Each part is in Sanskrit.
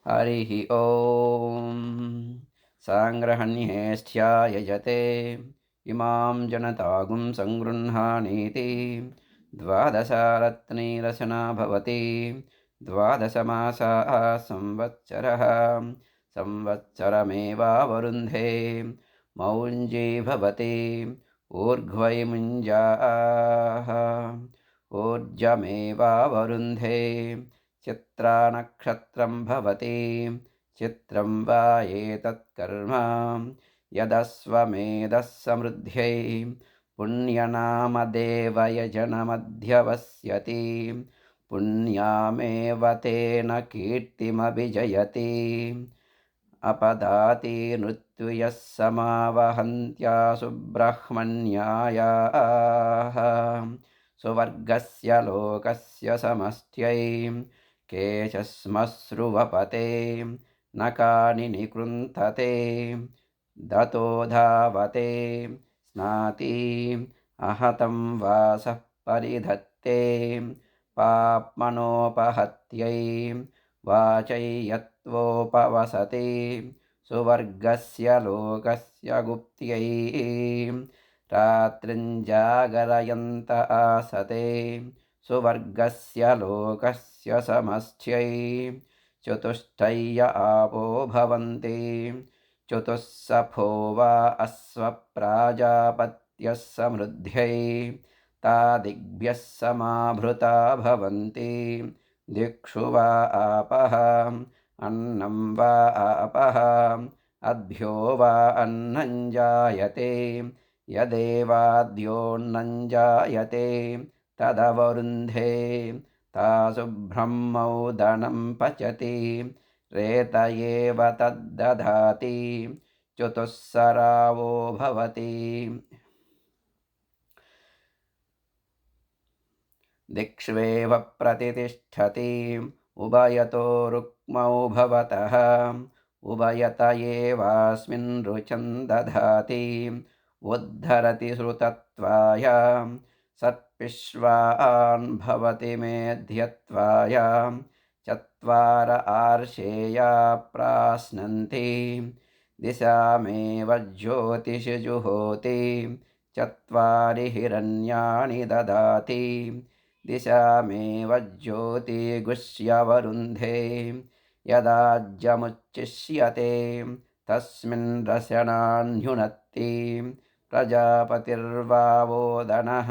हरिः ॐ साङ्ग्रहण्येष्ठ्यायजते इमां जनतागुं सङ्गृह्णानीति द्वादशारत्नैरसना भवति द्वादशमासाः संवत्सरः संवत्सरमेवावरुन्धे मौञ्जी भवति ऊर्ध्वैमुञ्जाः ऊर्जमेवावरुन्धे चित्रानक्षत्रं भवति चित्रं वा एतत्कर्म यदस्वमेधः समृद्ध्यै पुण्यनामदेवयजनमध्यवस्यति पुण्यामेव तेन कीर्तिमभिजयति अपदाति नृत्युयः समावहन्त्यासु ब्रह्मण्यायाः सुवर्गस्य लोकस्य समष्ट्यै केशश्मश्रुवपते नकानि निकृन्तते दतो धावते स्नाति आहतं वासः परिधत्ते पाप्मनोपहत्यै वाचै यत्वोपवसति सुवर्गस्य लोकस्य गुप्त्यै रात्रिञ्जागरयन्त आसते सुवर्गस्य लोकस्य समष्ट्यै चतुष्टय्य आपो भवन्ति चतुस्सफो वा अश्वप्राजापत्यः समृद्ध्यै तादिग्भ्यः समाभृता भवन्ति दिक्षु वा आपः अन्नं वा आपः अद्भ्यो वा अन्नं जायते यदेवाद्योऽन्नं जायते तदवरुन्धे तासु ब्रह्मोदनं पचति रेत एव तद्दधाति चतुस्सरावो भवति दिक्ष्वेव प्रतितिष्ठति उभयतो रुक्मौ भवतः उभयत एवास्मिन् रुचं दधाति उद्धरति श्रुतत्वाय सत्पिश्वान् भवति मेध्यत्वाय चत्वार आर्षेया प्राश्नन्ति दिशामेव ज्योतिषि जुहोति चत्वारि हिरण्यानि ददाति दिशामेव ज्योतिगुष्यवरुन्धे यदाज्यमुच्चिष्यते तस्मिन् रसनान्युनत्ति प्रजापतिर्वावोदनः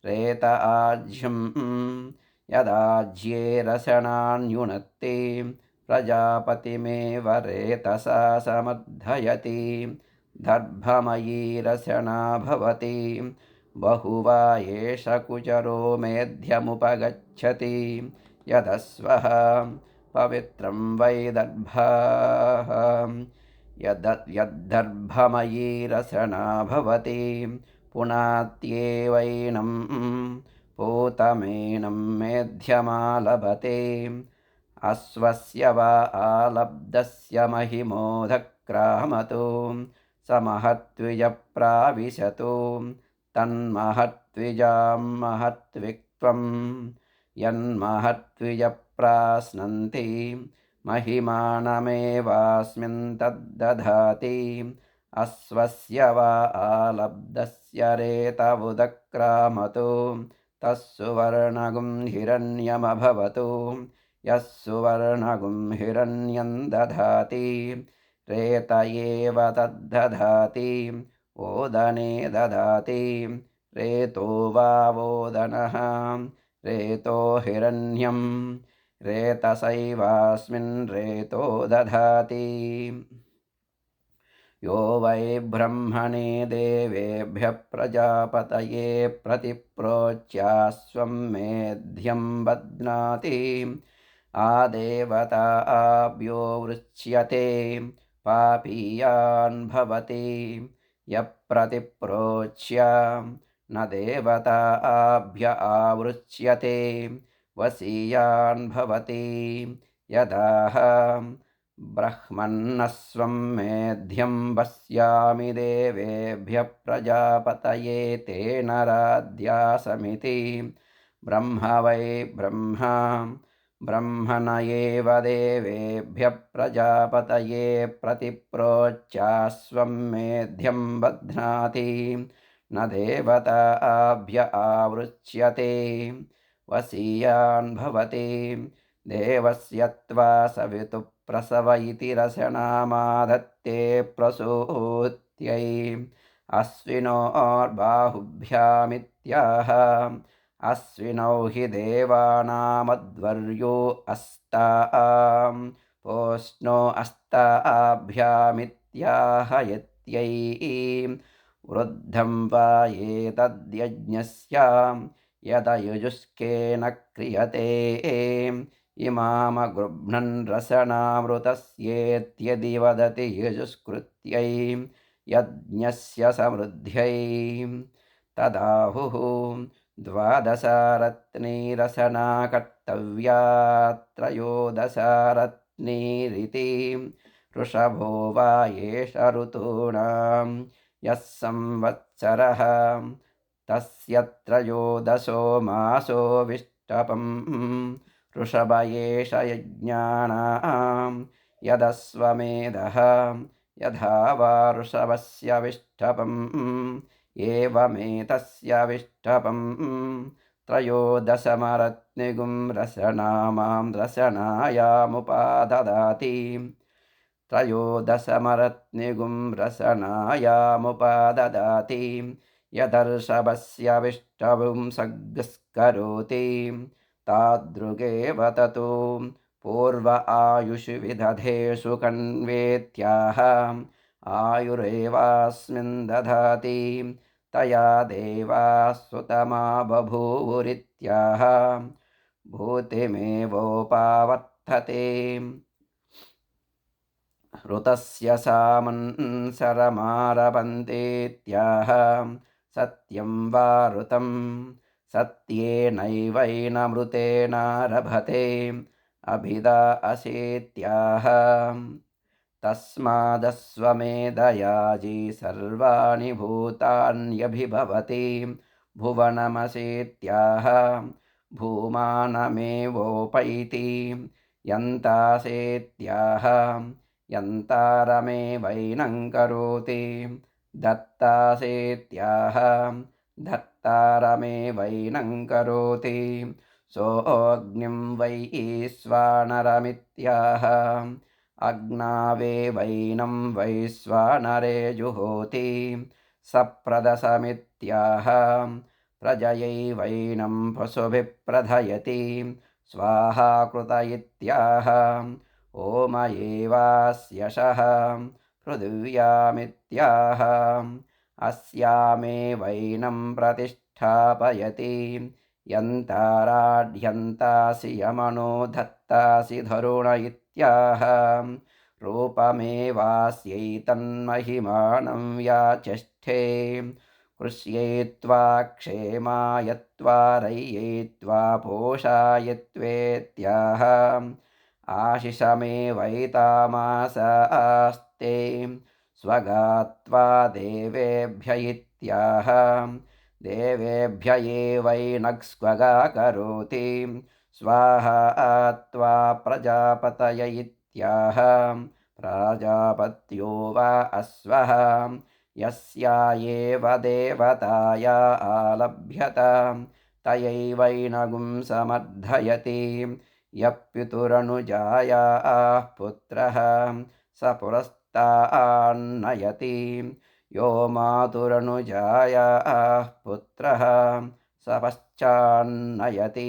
रेत आज्यं यदाज्ये रसनान्युनत्ति प्रजापतिमेव रेतसा समर्थयति दर्भमयी रसना भवति बहुवा एष कुचरो मेध्यमुपगच्छति यदस्वः पवित्रं वै दर्भाः यद्धर्भमयी रसना भवति पुनात्येवैनं पूतमेनं मेध्यमालभते अश्वस्य वा आलब्धस्य महिमोदक्रामतु समहत्विजप्राविशतु तन्महत्विजां महत्विक्त्वं यन्महत्विजप्राश्नन्ति महिमानमेवास्मिन् तद्दधाति अश्वस्य वा आलब्धस्य रेतवुदक्रामतु तस्सुवर्णगुं हिरण्यमभवतु यः सुवर्णगुं हिरण्यं दधाति रेत एव तद्दधाति ओदने दधाति रेतो वावोदनः रेतो हिरण्यं रेतसैवास्मिन् रेतो दधाति यो वै ब्रह्मणे देवेभ्यः प्रजापतये प्रतिप्रोच्यास्वं मेध्यं बध्नाति आदेवताभ्यो वृच्यते पापीयान् भवति यः प्रतिप्रोच्य न देवताभ्य आवृच्यते वसीयान् भवति यदाह ब्रह्मन्नस्वं मेध्यं वस्यामि देवेभ्यः प्रजापतये तेन राध्यासमिति ब्रह्म वै ब्रह्म ब्रह्मण एव देवेभ्यः प्रजापतये प्रतिप्रोच्यास्वं मेध्यं बध्नाति न देवताभ्य आवृच्यते वसीयान् भवति देवस्य त्वा सवितुः प्रसव इति रसनामाधत्ते प्रसूत्यै अश्विनोर्बाहुभ्यामित्याह अश्विनौ हि देवानामध्वर्यो अस्तां पोष्णो अस्ताभ्यामित्याह यत्यै वृद्धं वा एतद्यज्ञस्य यदयुजुष्केन क्रियते इमामगृह्णन् रसनामृतस्येत्यदि वदति युजुष्कृत्यै यज्ञस्य समृद्ध्यै तदाहुः द्वादशारत्नीरसना कर्तव्या त्रयोदशारत्नीरिति वृषभो वा एष ऋतूनां यः संवत्सरः तस्य त्रयोदशो मासो विष्टपं वृषभ एष यज्ञानां यदश्वमेधः यथा वा वृषभस्य विष्टपम् एवमेतस्य विष्टपं त्रयोदशमरत्निगुं रसनामां रसनायामुपाददाति त्रयोदशमरत्निगुं रसनायामुपाददाति यदर्षभस्य विष्टपुं सग्स्करोति तादृगेव ततो पूर्व आयुषि विदधेषु कण्वेत्याह आयुरेवास्मिन् दधाति तया देवाः सुतमा बभूवुरित्याह भूतिमेवोपावर्तते ऋतस्य सामन्सरमारभन्तेत्याह सत्यं वा ऋतं सत्येनैवैनमृतेनारभते अभिदा असेत्याह तस्मादस्वमेधयाजी सर्वाणि भूतान्यभिभवति भुवनमसेत्याह भूमानमेवोपैति यन्तासेत्याह यन्तारमेवैनं करोति दत्तासेत्याह धत्तारमेवैनं करोति सोऽग्निं वैश्वानरमित्याह अग्नावेवैनं वैश्वानरे जुहोति सप्रदशमित्याह प्रजयैवैनं पशुभिः प्रधयति स्वाहा कृत इत्याह ओम एवास्यशः पृथिव्यामित्याह अस्यामेवैनं प्रतिष्ठापयति यन्ताराढ्यन्तासि यमनो धत्तासि धरुण इत्याह रूपमेवास्यैतन्महिमानं याचष्ठे कृष्येत्वा क्षेमायत्वा रय्येत्वा पोषायत्वेत्याह आशिषमेवैतामासास्ते स्वगात्वा देवेभ्य इत्याह देवेभ्य एवैनक्स्वगा करोति स्वाहा त्वा प्रजापतय इत्याह प्राजापत्यो वा अश्वः यस्या एव देवताया आलभ्यत तयैवैनगुं समर्धयति यः पितुरनुजायाः पुत्रः स पुरस्तान्नयति यो मातुरनुजायाः पुत्रः स पश्चान्नयति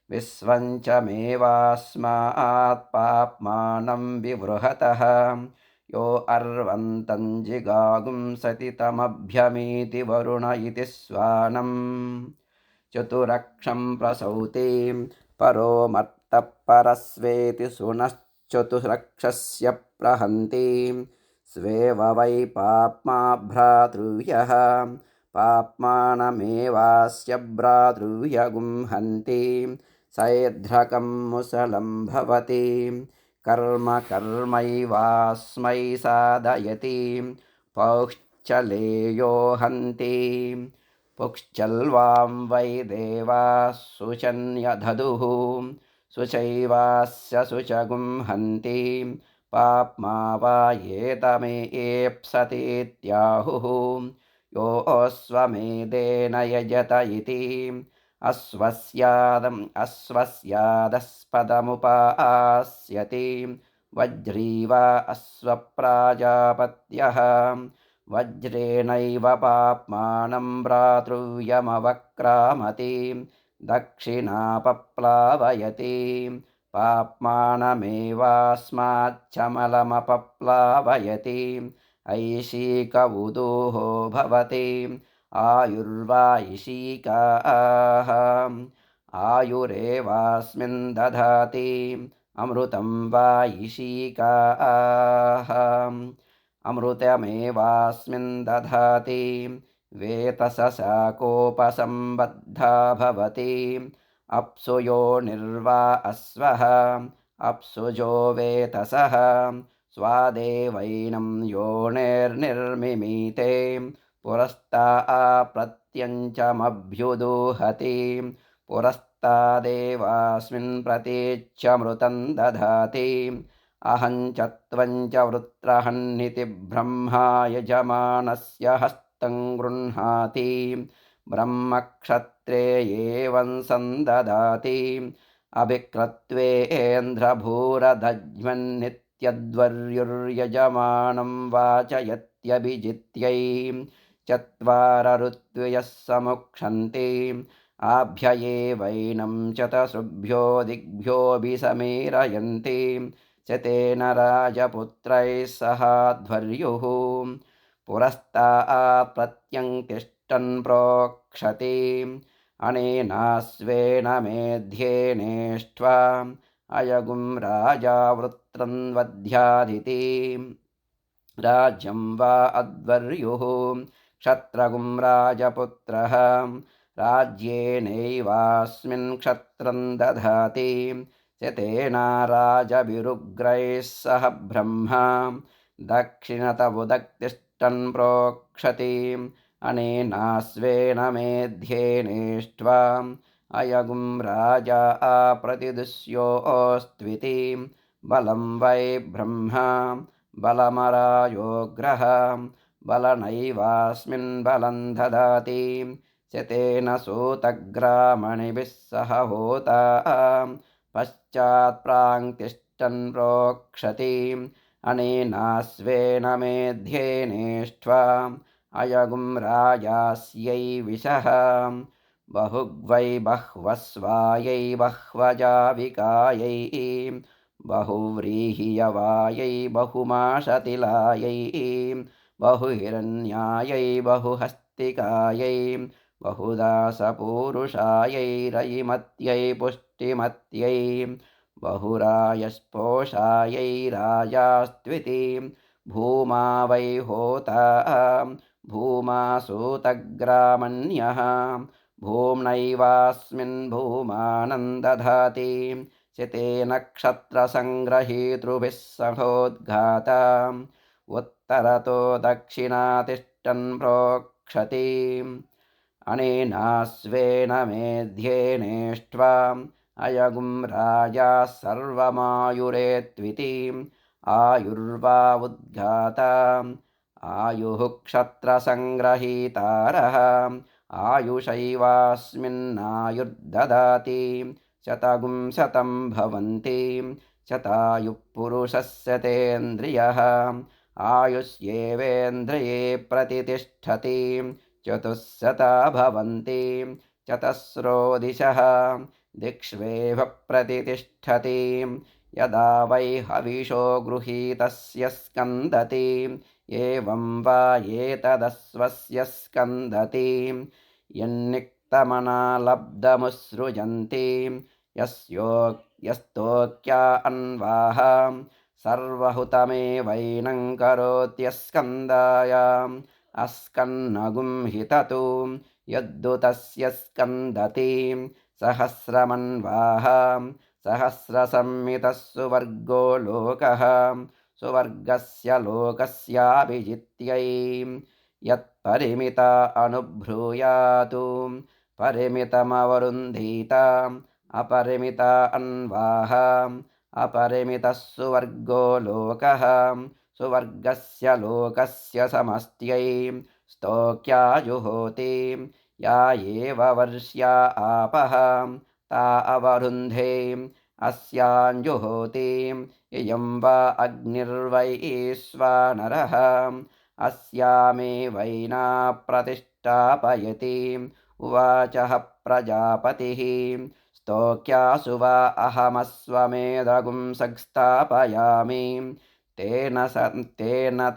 विश्वञ्च मेवास्मात् पाप्मानं विवृहतः यो अर्वन्तं जिगागुं सति तमभ्यमीति वरुण इति स्वानं चतुरक्षं प्रसौति परो मत्तः परस्वेति सुनश्चतुरक्षस्य प्रहन्ति स्वेव वै पाप्मा भ्रातृव्यः पाप्मानमेवास्य भ्रातृव्यगुं हन्ति सैर्ध्रकं मुसलं भवति कर्म कर्मैवास्मै साधयति पौश्चलेयो हन्ति पुश्चल्वां वै देवाः सुचन्यदधुः सुचैवास्य शुचगुं हन्ति पाप्मा वा एतमेप्सतीत्याहुः योऽस्वमेधेन यजत इति अश्वस्यादस्पदमुपास्यति वज्रीव अश्वप्राजापत्यः वज्रेणैव पाप्मानं भ्रातृव्यमवक्रामति दक्षिणापप्लावयति पाप्मानमेवास्माच्चमलमपप्लावयति ऐशिकवुदुः भवति आयुर्वायिषीकाः आयुरेवास्मिन् दधाति अमृतं वायिषीकाः अमृतमेवास्मिन् दधाति वेतसशाकोपसम्बद्धा भवति अप्सु योनिर्वा अश्वः अप्सुजो वेतसः स्वादेवैनं योनिर्निर्मिमीते पुरस्ताप्रत्यञ्चमभ्युदुहति पुरस्तादेवास्मिन् प्रतीच्यमृतं दधाति अहं च त्वं च वृत्रहन्निति ब्रह्मा यजमानस्य हस्तं गृह्णाति ब्रह्मक्षत्रे एवं सन्ददाति अभिक्रत्वेन्द्रभूरधज्वन्नित्यद्वर्युर्यजमानं वाचयत्यभिजित्यै चत्वार ऋत्वयः समुक्षन्ति आभ्ययेवैनं चतसृभ्यो दिग्भ्योऽभिसमीरयन्ति च तेन राजपुत्रैः सहाध्वर्युः पुरस्तात् प्रत्यङ्तिष्ठन् प्रोक्षति अनेनाश्वेन मेध्येनेष्ट्वा अयगुं राजा वृत्रं वध्यादिति राज्यं वा अध्वर्युः क्षत्रगुं राजपुत्रः राज्येनैवास्मिन् क्षत्रं दधाति च तेन राजभिरुग्रैः सह ब्रह्मा दक्षिणतवुदक्तिष्ठन् प्रोक्षति अनेनाश्वेन मेध्येनेष्ट्वा अयगुं राजा प्रतिदुष्योऽस्त्विति बलं वै ब्रह्मा बलमरायोग्रः बलनैवास्मिन् बलं ददाति च तेन सूतग्रामणिभिः सह होता पश्चात्प्राङ्तिष्ठन् प्रोक्षति अनेनाश्वेन मेध्येनेष्ट्वा अयगुं राजास्यै विशः बहुग्वै बह्वस्वायै बह्वजाविकायै बहुव्रीहियवायै बहुमाशतिलायै बहुहिरण्यायै बहुहस्तिकायै बहुदासपूरुषायै रयिमत्यै पुष्टिमत्यै बहुरायस्पोषायै राजास्त्विति भूमा वै होता भूमा सूतग्रामण्यः भूम्नैवास्मिन् भूमानं दधाति च तेन क्षत्रसङ्ग्रहीतृभिः सहोद्घाता उत्तरतो दक्षिणातिष्ठन् प्रोक्षति अनेनाश्वेन मेध्येनेष्ट्वा अयगुं राजा सर्वमायुरेत्विति आयुर्वा उद्घाता आयुः क्षत्रसङ्ग्रहीतारः आयुषैवास्मिन्नायुर्ददाति शतगुं शतं भवन्ति शतायुः पुरुषस्य तेन्द्रियः आयुष्येवेन्द्रिये प्रतितिष्ठति चतुश्शता भवन्ति चतस्रो दिशः दिक्ष्वेव प्रतितिष्ठति यदा वै हविषो गृहीतस्य स्कन्दति एवं वा एतदस्वस्य स्कन्दति यन्निक्तमना लब्धमुत्सृजन्ति यस्तोक्या अन्वाः सर्वहुतमेवैनं करोत्यस्कन्दायाम् अस्कन्नगुं हिततु यद्दुतस्य स्कन्दति सहस्रमन्वाः सहस्रसंमितः सुवर्गो लोकः सुवर्गस्य लोकस्याभिजित्यै यत्परिमिता अनुभ्रूयातु परिमितमवरुन्धीता अपरिमिता अन्वाः अपरिमितः सुवर्गो लोकः सुवर्गस्य लोकस्य समष्ट्यै स्तोक्या जुहोति या एव वर्ष्या आपः ता अवरुन्धे अस्याञ्जुहोति इयं वा अग्निर्वैश्वानरः अस्यामेवैना प्रतिष्ठापयति उवाचः प्रजापतिः स्तोक्यासु वा अहमस्वमेधगुं संस्थापयामि तेन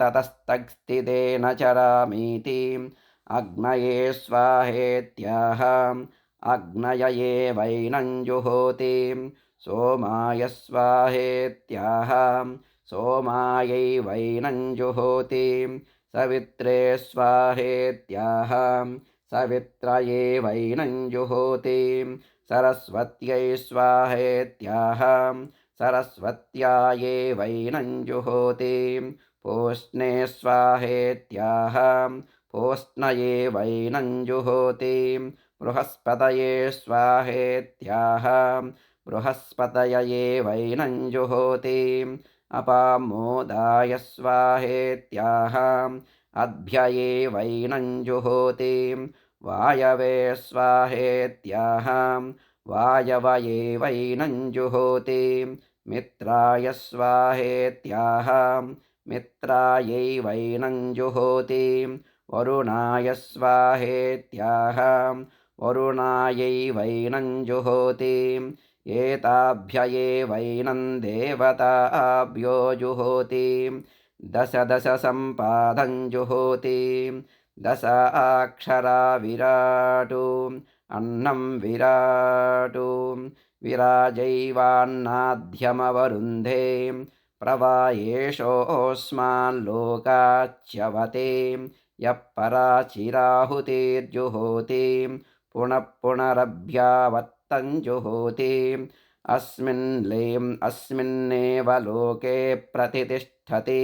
ततस्तस्थितेन चरामीति अग्नये स्वाहेत्याह अग्नय एवैनं जुहोति सोमाय स्वाहेत्याह सोमायैवैनं जुहोति सवित्रे स्वाहेत्याह सवित्रयैवैनं जुहोति सरस्वत्यै स्वाहेत्याह सरस्वत्यायैवैनं जुहोति पूष्णे स्वाहेत्याह पूष्णयैवैनं जुहोति बृहस्पतये स्वाहेत्याह बृहस्पतयैवैनं जुहोति अपामोदाय स्वाहेत्याह अभ्ययैवैनं जुहोति वायवे स्वाहेत्याह वायवयैवैनं जुहोति मित्राय स्वाहेत्याह मित्रायैवैनं जुहोति वरुणाय स्वाहेत्याह वरुणायैवैनं जुहोति एताभ्ययैवैनं देवताभ्यो जुहोति दश सम्पादं जुहोति दश अक्षरा विराटु अन्नं विराटु विराजैवान्नाद्यमवरुन्धे प्रवायेषोऽस्माल्लोकाच्यवते यः पराचिराहुतिर्जुहोति पुनः पुनरभ्यावर्तं जुहोति अस्मिन्नेव लोके प्रतितिष्ठति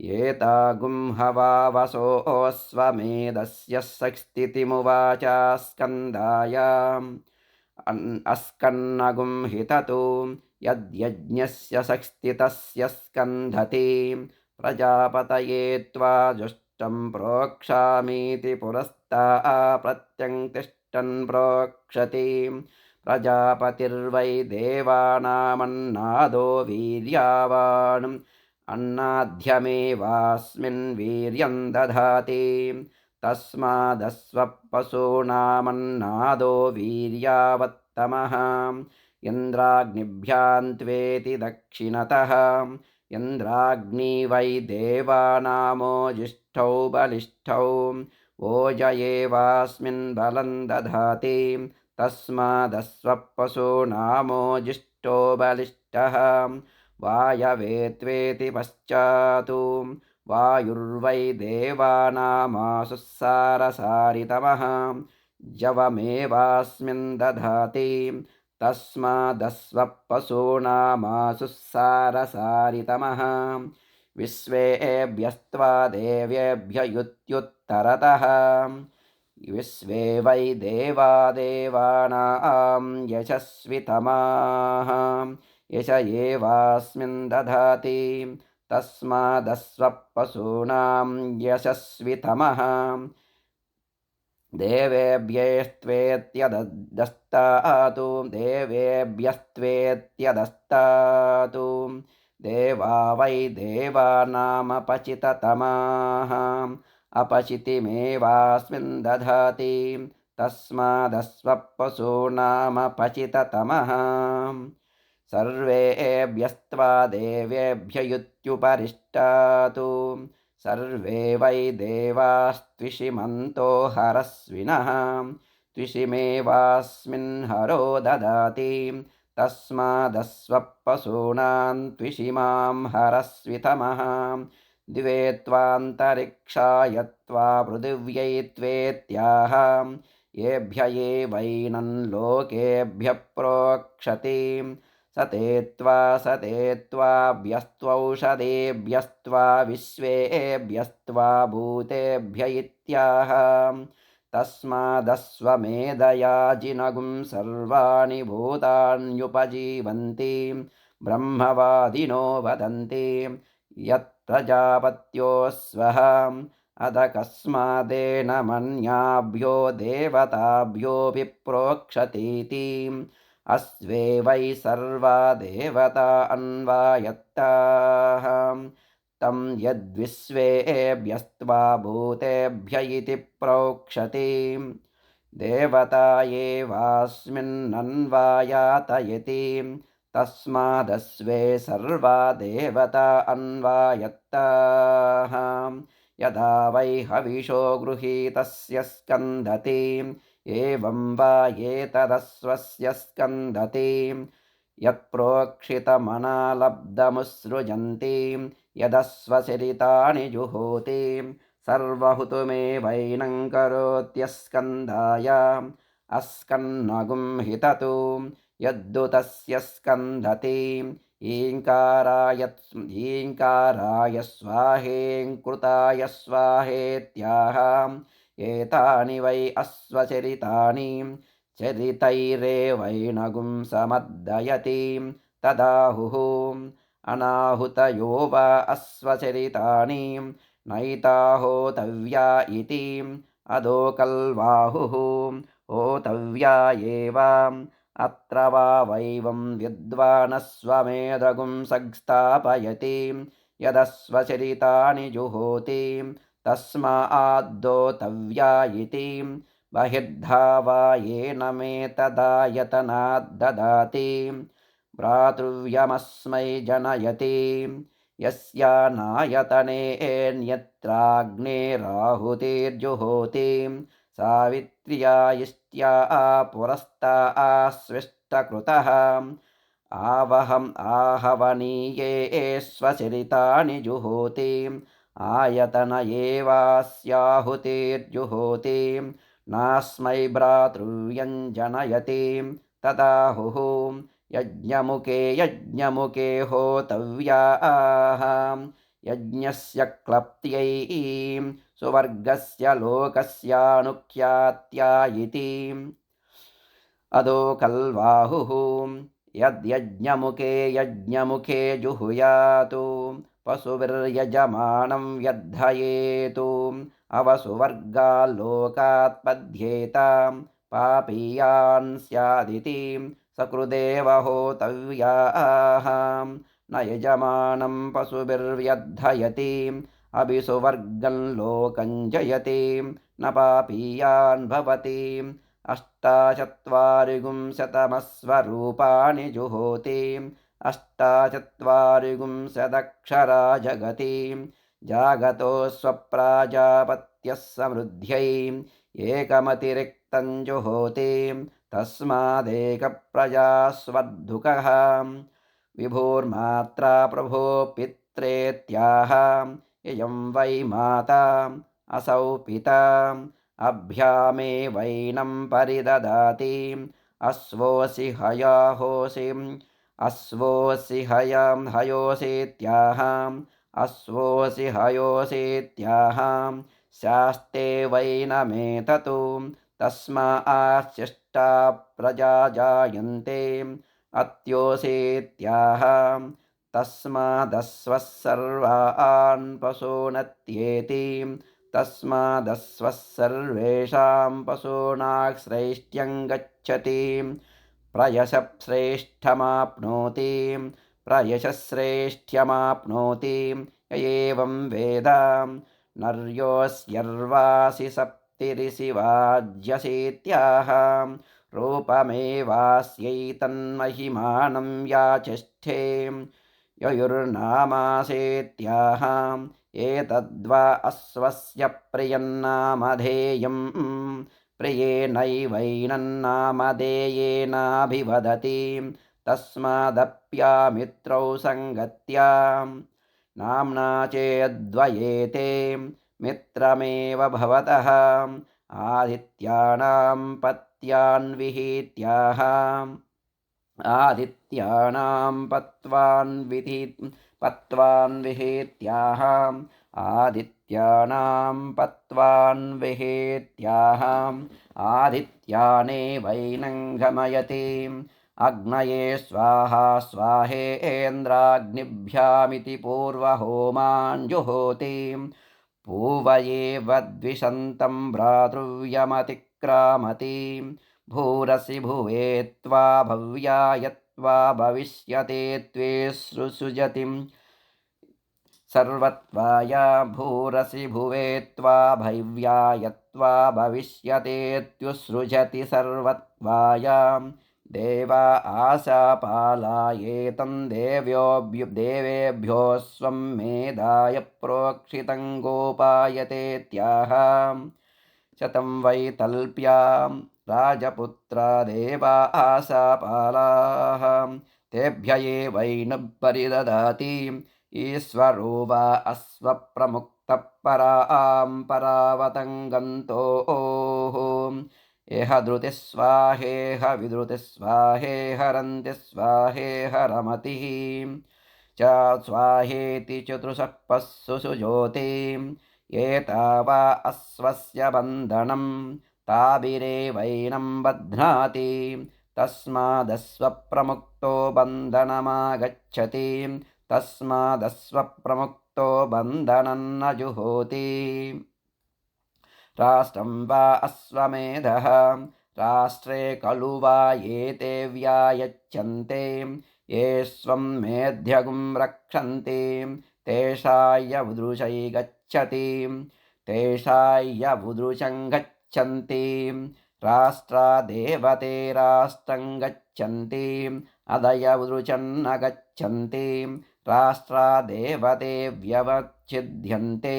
एतागुं हवावसोऽस्वमेधस्य संस्थितिमुवाच स्कन्दाय अस्कन्नगुं हिततु यद्यज्ञस्य संस्थितस्य स्कन्धति प्रजापतये त्वा जुष्टं प्रोक्षामीति पुरस्ता प्रत्यङ्तिष्ठन् प्रोक्षति प्रजापतिर्वै देवानामन्नादो वीर्यावान् अन्नाद्यमेवास्मिन् वीर्यं दधाति तस्मादस्वपशूनामन्नादो वीर्यावत्तमः इन्द्राग्निभ्यां त्वेति दक्षिणतः इन्द्राग्नि वै देवानामोजिष्ठौ बलिष्ठौ ओज एवास्मिन् बलं दधाति तस्मादस्वपशूनामोजिष्ठो बलिष्ठः वायवे त्वेति पश्चातु वायुर्वै देवानामासु सारसारितमः जवमेवास्मिन् दधाति तस्मादस्वपशूनामासु सारसारितमः विश्वेभ्यस्त्वा देवेभ्य युत्युत्तरतः विश्वे वै देवा देवानां यशस्वितमाः यश एवास्मिन् दधाति तस्मादस्वपशूनां यशस्वितमः देवेभ्यस्त्वेत्यदस्तातु देवेभ्यस्त्वेत्यदस्तातु देवा वै देवानामपचिततमाः अपचितिमेवास्मिन् दधाति तस्मादस्वपशूनामपचिततमः सर्वेभ्यस्त्वा देवेभ्य युत्युपरिष्टातु सर्वे वै देवास्त्विषिमन्तो हरस्विनः त्विषिमेवास्मिन् हरो ददाति तस्मादस्वपशूनां त्विषिमां हरस्वितमः दिवे त्वान्तरिक्षाय त्वा पृथिव्यै त्वेत्याह येभ्य एवैनं लोकेभ्यः प्रोक्षति सते त्वाभ्यस्त्वा विश्वेभ्यस्त्वा भूतेभ्य इत्याह तस्मादस्वमेधयाजिनगुं सर्वाणि भूतान्युपजीवन्ति ब्रह्मवादिनो वदन्ति यत्प्रजापत्योऽस्वः अधकस्मादेनमन्याभ्यो देवताभ्योऽपि प्रोक्षतीति अस्वे वै सर्वा देवता अन्वायत्ताः तं यद्विश्वेभ्यस्त्वा भूतेभ्य इति प्रोक्षति देवता एवास्मिन्नन्वायातयति तस्मादस्वे सर्वा देवता अन्वायत्ताः यदा वै हविषो गृहीतस्य स्कन्दति एवं वा एतदस्वस्य स्कन्दति यत्प्रोक्षितमनालब्धमुत्सृजन्ति यदस्वचरितानि जुहोति सर्वहुतुमेवैनं करोत्यस्कन्धाय अस्कन्नगुं हिततु यद्दुतस्य स्कन्दति ईङ्काराय स्वाहेङ्कृताय स्वाहेत्याह एतानि वै अस्वचरितानि चरितैरेवैनगुं समद्दयति तदाहुः अनाहुतयो वा अस्वचरितानि नैताहोतव्या इति अदोकल्वाहुः होतव्या एव अत्र वा वैवं विद्वानस्वमेधगुं संस्थापयति यदस्वचरितानि जुहोति तस्माद्दोतव्या इति बहिर्धावायेन मेतदायतनाद्ददाति भ्रातृव्यमस्मै जनयति यस्यानायतनेऽन्यत्राग्नेराहुतिर्जुहोति सावित्र्या इष्ट्या पुरस्ता आस्विष्टकृतः आहवनीये स्वचरितानि जुहोति आयतन एवास्याहुतिर्जुहोति नास्मै भ्रातृव्यं जनयति तदाहुः यज्ञमुखे होतव्याः यज्ञस्य क्लप्त्यै सुवर्गस्य लोकस्यानुख्यात्या इति अदोकल्वाहुः यज्ञमुखे जुहुयातु पशुभिर्यजमानं व्यद्धयेतु अवसुवर्गाल्लोकात्पद्येत पापीयान् स्यादिति सकृदेव होतव्याः न यजमानं पशुभिर्व्यद्धयति अभिसुवर्गं लोकं जयति न पापीयान् भवति अष्टाचत्वारिगुंशतमस्वरूपाणि जुहोति अष्टाचत्वारिगुंशदक्षरा जगति जागतो स्वप्राजापत्यः समृद्ध्यै एकमतिरिक्तं जुहोति तस्मादेकप्रजास्वर्धुकः विभुर्मात्रा प्रभो पित्रेत्याह इयं वै माता असौ पिता अभ्यामेवैनं परिददाति अश्वोऽसि हयोषीत्याह अश्वोऽसि हयोषीत्याह शास्ते वैनमेततु तस्माच्चिष्टा प्रजा जायन्ते अत्योषीत्याह तस्मादस्वः सर्वान् पशूनत्येति तस्मादस्वः सर्वेषां पशूनाश्रैष्ठ्यं गच्छति प्रयशश्रेष्ठ्यमाप्नोति य एवं वेद नर्योऽस्यर्वासि सप्तिरिषि वाज्यसीत्याह रूपमेवास्यैतन्महिमानं याचष्ठे ययुर्नामासेत्याह एतद्वा अश्वस्य प्रियन्नामधेयं प्रियेनैवैनन्नामधेयेनाभिवदति तस्मादप्यामित्रौ सङ्गत्या नाम्ना चेद्वयेते मित्रमेव भवतः आदित्यानां पत्यान् विहित्याः आदित्यानां पत्वान् विहेत्याः आदित्यानां पत्वान् विहेत्याः आदित्यानेवैनं गमयति अग्नये स्वाहा स्वाहेन्द्राग्निभ्यामिति पूर्वहोमान् जुहोति पूवयेव द्विषन्तं भ्रातृव्यमतिक्रामति भूरसि भुवे त्वा भव्यायत्वा भविष्यते त्वे सृजतिं सर्वत्वाया भूरसि भुवे त्वा भव्यायत्वा भविष्यते त्युसृजति सर्वत्वाया देवा आशापालायेतं देवेभ्यो स्वं मेधाय प्रोक्षितं गोपायतेत्याह शतं वैतल्प्यां राजपुत्रा देवा आशापालाः तेभ्य एवैनं परिददाति ईश्वरो वा अश्वप्रमुक्तः परावतङ्गन्तोः एह धृतिस्वाहेह विधृतिस्वाहेह रन्तिस्वाहेह रमतिः च स्वाहेति चतुष्पस्सु सुजोतिम् एतावा अश्वस्य बन्धनं ताभिरेवैनं बध्नाति तस्मादश्वप्रमुक्तो बन्धनमागच्छति तस्मादश्वप्रमुक्तो बन्धनं न जुहोति राष्ट्रं वा अश्वमेधः राष्ट्रे खलु वा एते व्यायच्छन्ते ये स्वं मेध्यगुं रक्षन्ति तेषाय वुदृशै गच्छति तेषाय वुदृशं गच्छन्ति राष्ट्रा देवते राष्ट्रं गच्छन्ति अदय वुदृशं न गच्छन्ति राष्ट्रा देवते व्यवच्छिद्यन्ते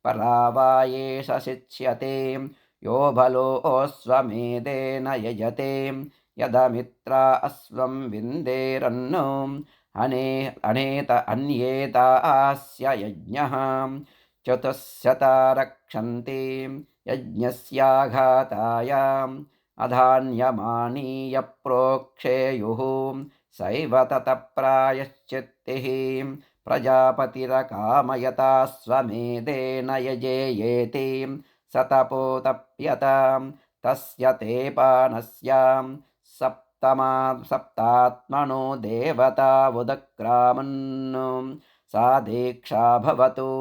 परावायेष शिच्यते यो बलोऽश्वमेधेन यजते यदमित्रा अश्वं विन्देरन्नो अन्येतास्य यज्ञः चतुश्शता रक्षन्ति यज्ञस्याघातायाम् अधान्यमानीय प्रोक्षेयुः सैव ततः प्रायश्चित्तिः प्रजापतिरकामयताश्वमेधेन यजेयेति स तपोतप्यतां तस्य ते पानस्यां सप्तात्मनो देवतावुदक्रामन् सा दीक्षा भवतु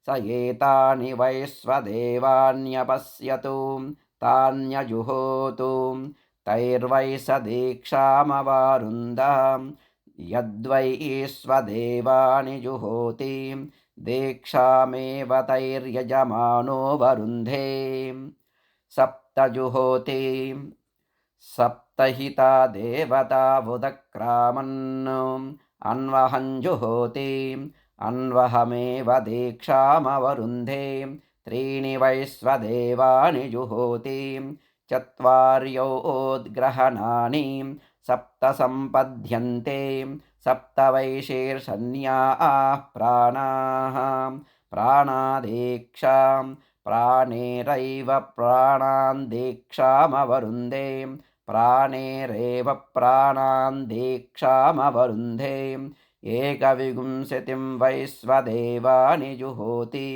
स एतानि वैश्वदेवान्यपश्यतु तान्यजुहोतु तैर्वै स दीक्षामवारुन्दाम् यद्वै स्वदेवानि जुहोति दीक्षामेव तैर्यजमानो वरुन्धे सप्त जुहोति सप्तहिता देवतावुदक्रामन् अन्वहं जुहोति अन्वहमेव दीक्षामवरुन्धे त्रीणि वैश्वदेवानि जुहोति चत्वार्योद्ग्रहणानि सप्त सम्पद्यन्ते सप्त वैशीर्षण्याः प्राणाः प्राणादीक्षां प्राणेरैव प्राणान् दीक्षामवरुन्धे प्राणेरेव प्राणान् दीक्षामवरुन्धे एकविंशतिं वैश्वदेवानि जुहोति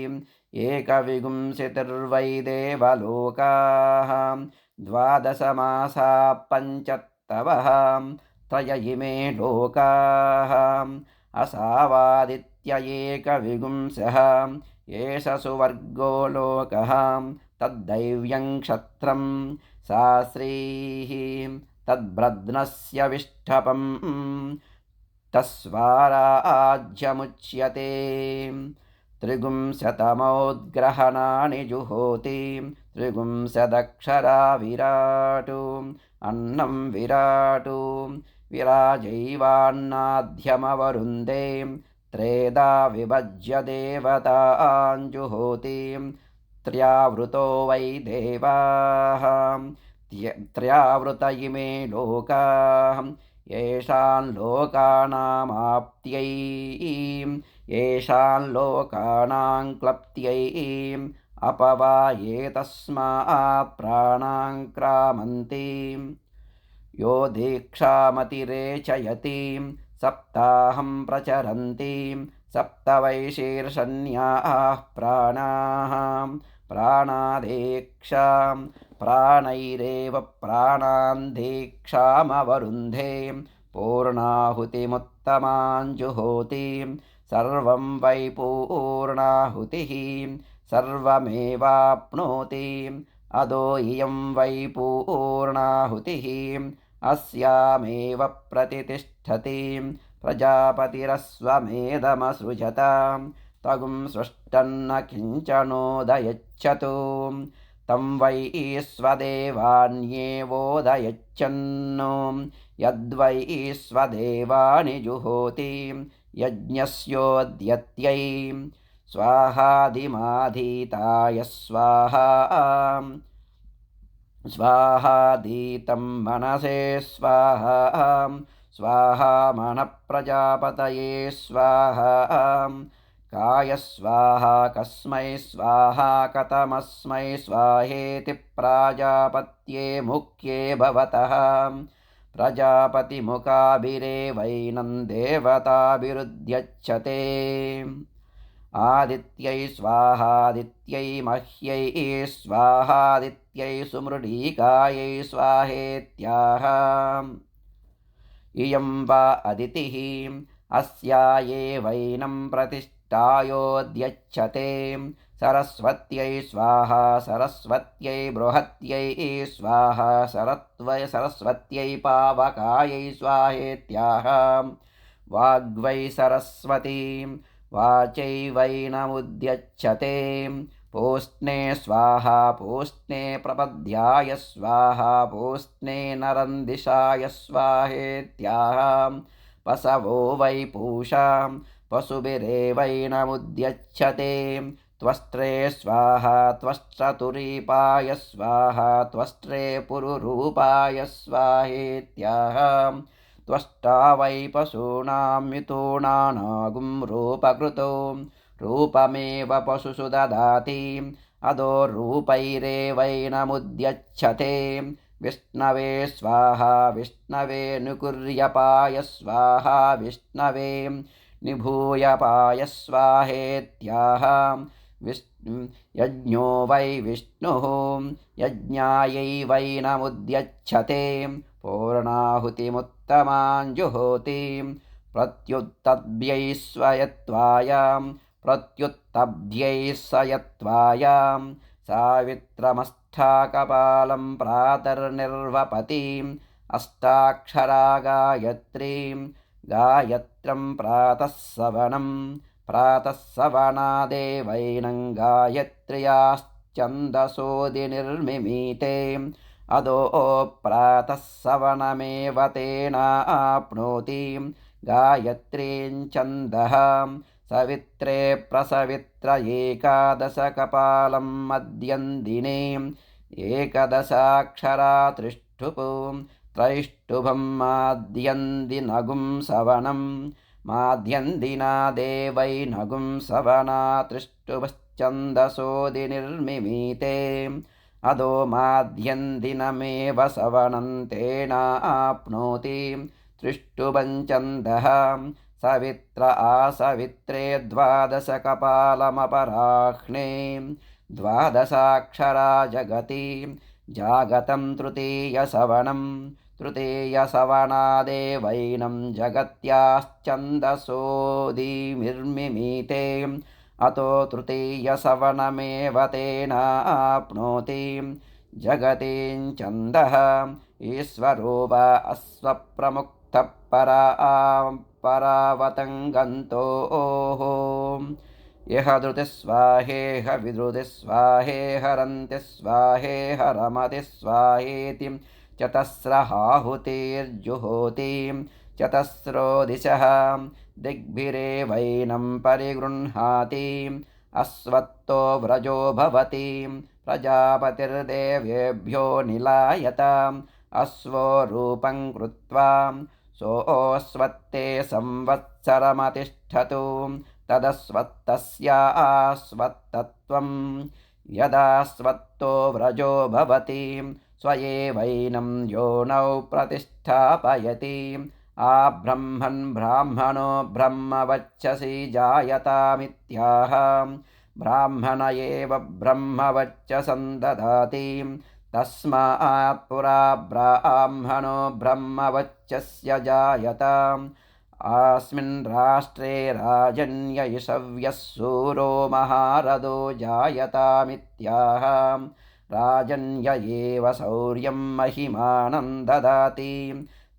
एकविंशतिर्वै देवलोकाः द्वादश मासा पञ्चत्तवः त्रय इमे लोकाः असावादित्य एकविंशः एष सुवर्गो लोकः तद्दैव्यं क्षत्रं शास्त्रीः तद्ब्रध्नस्य विष्ठपं तस्वाराज्यमुच्यते त्रिगुंशतमोद्ग्रहणानि जुहोति त्रिगुंशदक्षरा विराटु अन्नं विराटु विराजैवान्नाद्यमवरुन्धे त्रेधा विभज्य देवतान् जुहोति त्र्यावृतो वै देवाः त्र्यावृत इमे लोकाः येषां लोकानामाप्त्यै येषां लोकानां क्लप्त्यै अपवाये तस्मात् प्राणां क्रामन्ति यो दीक्षामतिरेचयतीं सप्ताहं प्रचरन्तीं सप्त वै शीर्षण्याः प्राणाः प्राणादीक्षां प्राणैरेव प्राणान् दीक्षामवरुन्धे पूर्णाहुतिमुत्तमाञ्जुहोतिं सर्वं वै पूर्णाहुतिः सर्वमेवाप्नोति अदो इयं वै पूर्णाहुतिः अस्यामेव प्रतितिष्ठति प्रजापतिरस्वमेधमसृजतां तगुं सृष्टन्न किञ्चनोदयच्छतु तं वै स्वदेवान्येवोदयच्छन्नो यद्वै स्वदेवानि जुहोति यज्ञस्योद्यत्यै स्वाहादिमाधीताय स्वाहा स्वाहादीतं मनसे स्वाहा स्वाहा मनःप्रजापतये स्वाहा कायस्वाहा कस्मै स्वाहा कथमस्मै स्वाहेति प्राजापत्ये मुख्ये भवतः प्रजापतिमुखाभिरेवैनं देवताभिरुध्यच्छते आदित्यै स्वाहादित्यै मह्यै स्वाहादित्यै सुमृडीकायै स्वाहेत्याह इयं वा अदितिः अस्या एवैनं प्रतिष्ठायोद्यच्छते सरस्वत्यै स्वाहा सरस्वत्यै बृहत्यै स्वाहा सरस्वत्यै पावकायै स्वाहेत्याह वाग्वै सरस्वती वाचैवैनमुद्यच्छते पूष्णे स्वाहा पूष्णे प्रपद्याय स्वाहा पूष्णे नरन्दिशाय स्वाहेत्याह पशवो वै पूषा पशुभिरेवैनमुद्यच्छते त्वष्ट्रे स्वाहा त्वष्ट्रतुरीपाय स्वाहा त्वष्ट्रे पुरुरूपाय स्वाहेत्याह त्वष्टा वै पशूनां मिथुनानागुं रूपकृतो रूपमेव पशुषु ददाति अदो रूपैरेवैनमुद्यच्छते विष्णवे स्वाहा विष्णवे निकुर्यपाय स्वाहा विष्णवे निभूयपाय स्वाहेत्याह यज्ञो वै विष्णुः यज्ञायैवैनमुद्यच्छते पूर्णाहुतिमुत्तमाञ्जुहोति प्रत्युत्तभ्यै स्वयत्वायां सावित्रमष्टाकपालं प्रातर्निर्वपतिम् अष्टाक्षरा गायत्रीं गायत्रं प्रातः सवनादेवैनं गायत्र्याश्चन्दसोदिनिर्मिमीते अदो प्रातः सवनमेव तेनाप्नोति गायत्रीं छन्दः सवित्रे प्रसवित्र एकादशकपालं मध्यं दिने एकदशाक्षरा त्रैष्टुभं माध्यन्दिनगुं सवनं माध्यन्दिना देवैनगुं सवना त्रिष्टुभश्चन्दसोदिनिर्मिमीते अदो माध्यन्दिनमेव सवनं तेनाप्नोति त्रिष्टुभञ्चन्दः सवित्र आसवित्रे द्वादशकपालमपराह्णे द्वादशाक्षरा जगति जागतं तृतीयसवनादेवैनं जगत्याश्चन्दसोदिनिर्मिमीते अतो तृतीयसवनमेव तेनाप्नोति जगतीं छन्दः ईश्वरो वा अश्वप्रमुक्तः परावतङ्गन्तोः यह धृतिस्वाहेह विधृतिस्वाहेह रन्तिस्वाहेह रमतिस्वाहेति चतस्रहाहुतिर्जुहोति चतस्रो दिशः दिग्भिरेवैनं परिगृह्णाति अश्वत्थो व्रजो भवति प्रजापतिर्देवेभ्यो निलायत अश्वो रूपं कृत्वा सोऽश्वत्थे संवत्सरमतिष्ठतु तदश्वत्थस्याश्वत्थत्वं यदाश्वत्थो व्रजो भवति स्वयेवैनं योनौ प्रतिष्ठापयति आब्रह्मन् ब्राह्मणो ब्रह्मवच्छसि जायतामित्याह ब्राह्मण एव ब्रह्मवच्छसं ददाति तस्मात् पुरा ब्राह्मणो ब्रह्मवच्छस्य जायत अस्मिन् राष्ट्रे राजन्यैषव्यः सूरो महारथो जायतामित्याह राजन्य एव शौर्यं महिमानं ददाति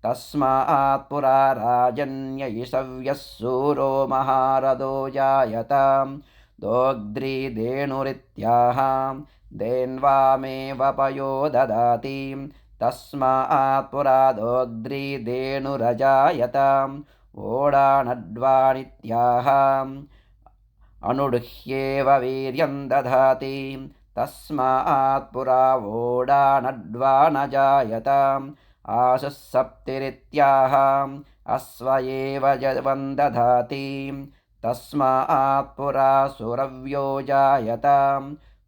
तस्मात् पुरा राजन्यैषव्यः सूरो महारथो जायत दोग्ध्रीधेनुरित्याह धेन्वामेव पयो ददाति तस्मात् पुरा दोग्ध्रीधेनुरजायत ओडानड्वानित्याह अनुडुह्येव वीर्यं दधाति तस्मात् पुरा ओडानड्वा न जायत आशुः सप्तिरित्याह अश्व एव जवं दधाति तस्मात् पुरा सुरव्यो जायत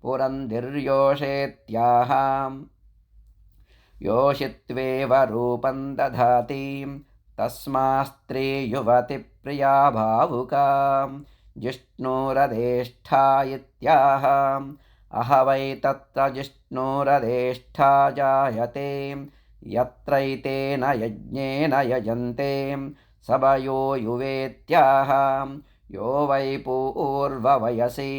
पुरन्धिर्योषेत्याह योषित्वेव रूपं दधाति तस्मास्त्री युवति प्रिया भावुका जिष्णुरधेष्ठा इत्याह अहवै तत्र जिष्णुरधेष्ठा जायते यत्रैतेन यज्ञेन यजन्ते सबयो युवेत्याह यो वै पूर्ववयसि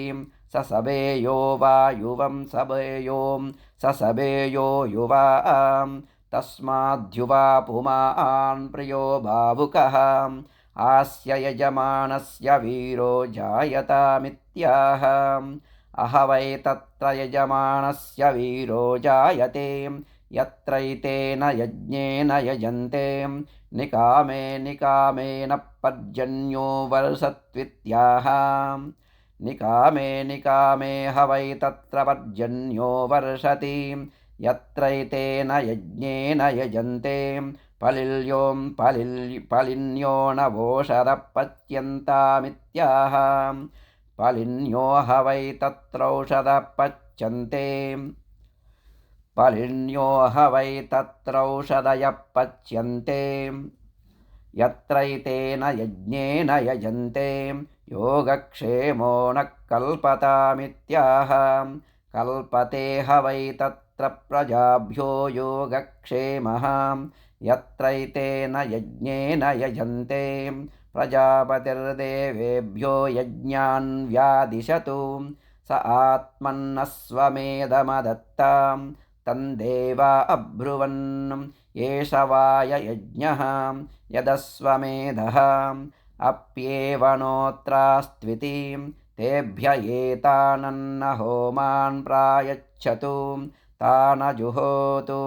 स सभेयो वा युवं सभेयों स सभेयो युवा तस्माद्युवा पुमान् प्रियो भावुकः आस्य यजमानस्य वीरो जायतामित्याह अहवै तत्र यजमानस्य वीरो जायते यत्रैतेन यज्ञेन यजन्ते निकामे निकामेन पर्जन्यो वर्षत्वित्याह निकामे निकामे हवै तत्र पर्जन्यो वर्षति यत्रैतेन यज्ञेन यजन्ते पलिन्यो नवोषधपच्यन्तामित्याह पलिन्यो हवै तत्रौषधपच्यन्ते पलिन्यो हवै तत्रौषधयः पच्यन्ते यत्रैतेन यज्ञेन यजन्ते योगक्षेमो न कल्पतामित्याह कल्पते हवै तत्र प्रजाभ्यो योगक्षेमः यत्रैतेन यज्ञेन यजन्ते प्रजापतिर्देवेभ्यो यज्ञान् व्यादिशतु स आत्मन्नस्वमेधमदत्तां तन्देवा अब्रुवन् एष वाय यज्ञः यदस्वमेधः अप्येवनोत्रास्त्विति तेभ्य एतानन्न होमान् प्रायच्छतु तानजुहोतु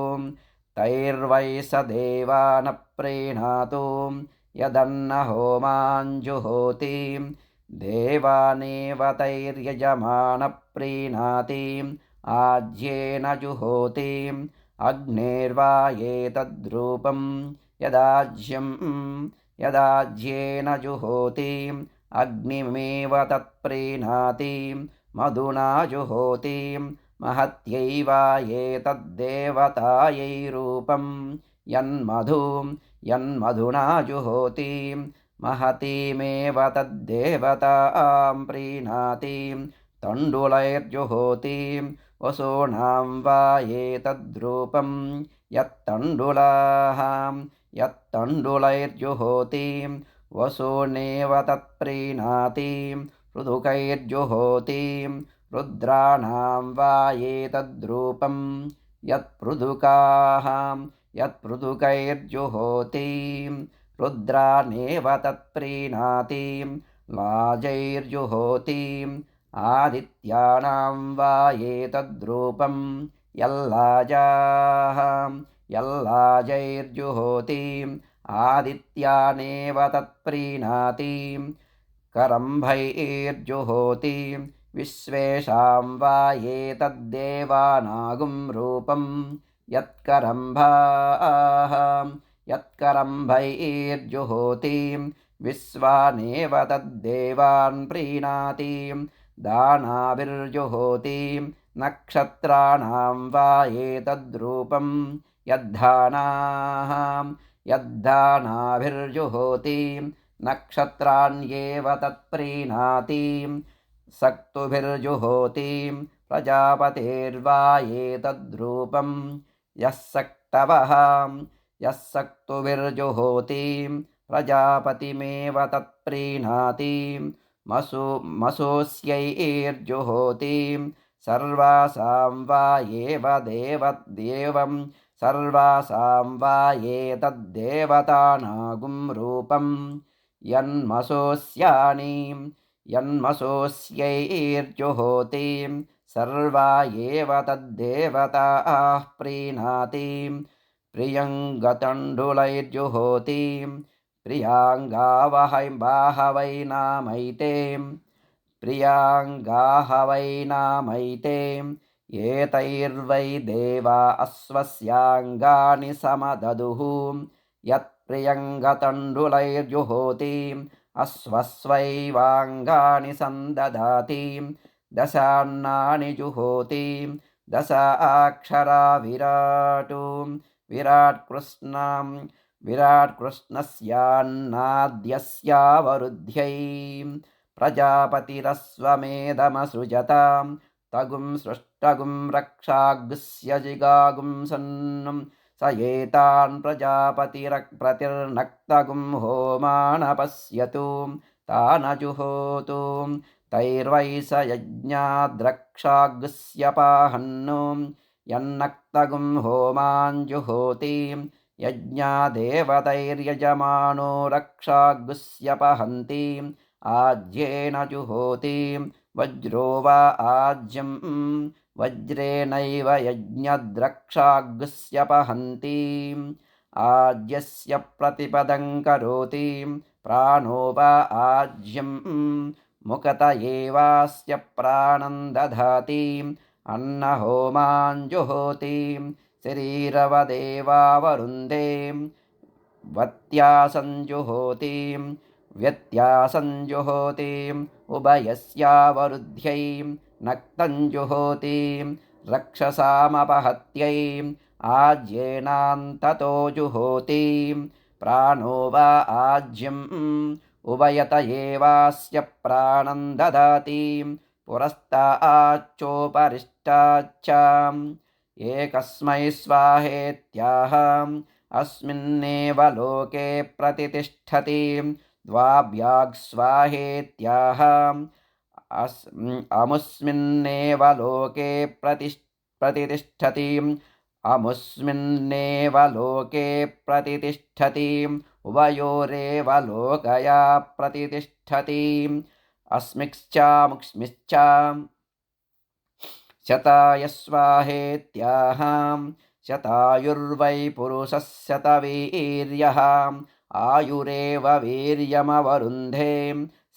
तैर्वै स देवान् प्रीणातु यदन्न होमान् जुहोति देवानेव तैर्यजमान प्रीणाति आज्येन जुहोति अग्नेर्वा एतद्रूपं यदाज्येन जुहोति अग्निमेव तत्प्रीणाति मधुना जुहोति महत्यैवा एतद्देवतायै रूपं यन्मधुना जुहोति महतीमेव तद्देवतां प्रीणाति तण्डुलैर्जुहोति वसूनां वा एतद्रूपं यत्तण्डुलैर्जुहोति वसूनेव तत्प्रीणाति पृथुकैर्जुहोति रुद्राणां वा एतद्रूपं यत्पृथुकैर्जुहोति रुद्रानेव तत्प्रीणाति लाजैर्जुहोति आदित्यानां वा एतद्रूपं यल्लाजैर्जुहोति आदित्यानेव तत्प्रीणाति करम्भैर्जुहोति विश्वेषां वा एतद्देवानागुं रूपं यत्करम्भैर्जुहोति विश्वानेव तद्देवान् प्रीणाति दानाभिर्जुहोति नक्षत्राणां वा एतद्रूपं यद्धानाभिर्जुहोति नक्षत्राण्येव तत्प्रीणाति सक्तुभिर्जुहोति प्रजापतेर्वा एतद्रूपं यः सक्तवः यः सक्तुभिर्जुहोति प्रजापतिमेव तत्प्रीणाति मसोऽस्यैर्जुहोति सर्वासां वा एव देवं सर्वासां वा एतद्देवतानागुं रूपं यन्मसोऽस्यैर्जुहोति सर्वा एव तद्देवताः प्रीणाति प्रियङ्गतण्डुलैर्जुहोति प्रियाङ्गावहवै नामैते एतैर्वै देवा अश्वस्याङ्गानि समददुः यत्प्रियङ्गतण्डुलैर्जुहोति अश्वस्वैवाङ्गानि सन्ददाति दशान्नानि जुहोति दश अक्षरा विराट्कृष्णस्यान्नाद्यस्यावरुध्यै प्रजापतिरश्वमेधमसृजतां तगुं सृष्टगुं रक्षागुस्य जिगागुं सन्नं स एतान् प्रजापतिर्नक्तगुं होमानपश्यतु तानजुहोतु तैर्वै स यज्ञाद्रक्षागुस्य पाहन्नो यन्नक्तगुं होमाञ्जुहोति यज्ञादेवतैर्यजमानो रक्षागुस्य पहन्ति आज्येन जुहोति वज्रो वा आज्यं वज्रेणैव यज्ञद्रक्षागुस्य पहन्ति आज्यस्य प्रतिपदं करोति प्राणो वा आज्यं मुकत एवास्य प्राणं दधाति अन्नहोमाञ्जुहोति शरीरवदेवावरुन्धे व्यत्यासञ्जुहोति उभयस्यावरुध्यै नक्तञ्जुहोति रक्षसामपहत्यै आज्येनान्ततो जुहोति प्राणो वा आज्यं उभयत एवास्य प्राणं ददाति पुरस्ताच्चोपरिष्टाच्च एकस्मै स्वाहेत्याह अस्मिन्नेव लोके प्रतितिष्ठति द्वाभ्याग्स्वाहेत्याह अमुस्मिन्नेव लोके प्रतितिष्ठति अमुस्मिन्नेव लोके प्रतितिष्ठति उभयोरेव लोकया प्रतितिष्ठति अस्मिश्चामुक्ष्मिश्च शतायस्वाहेत्याह शतायुर्वै पुरुषः शतवीर्यः आयुरेव वीर्यमवरुन्धे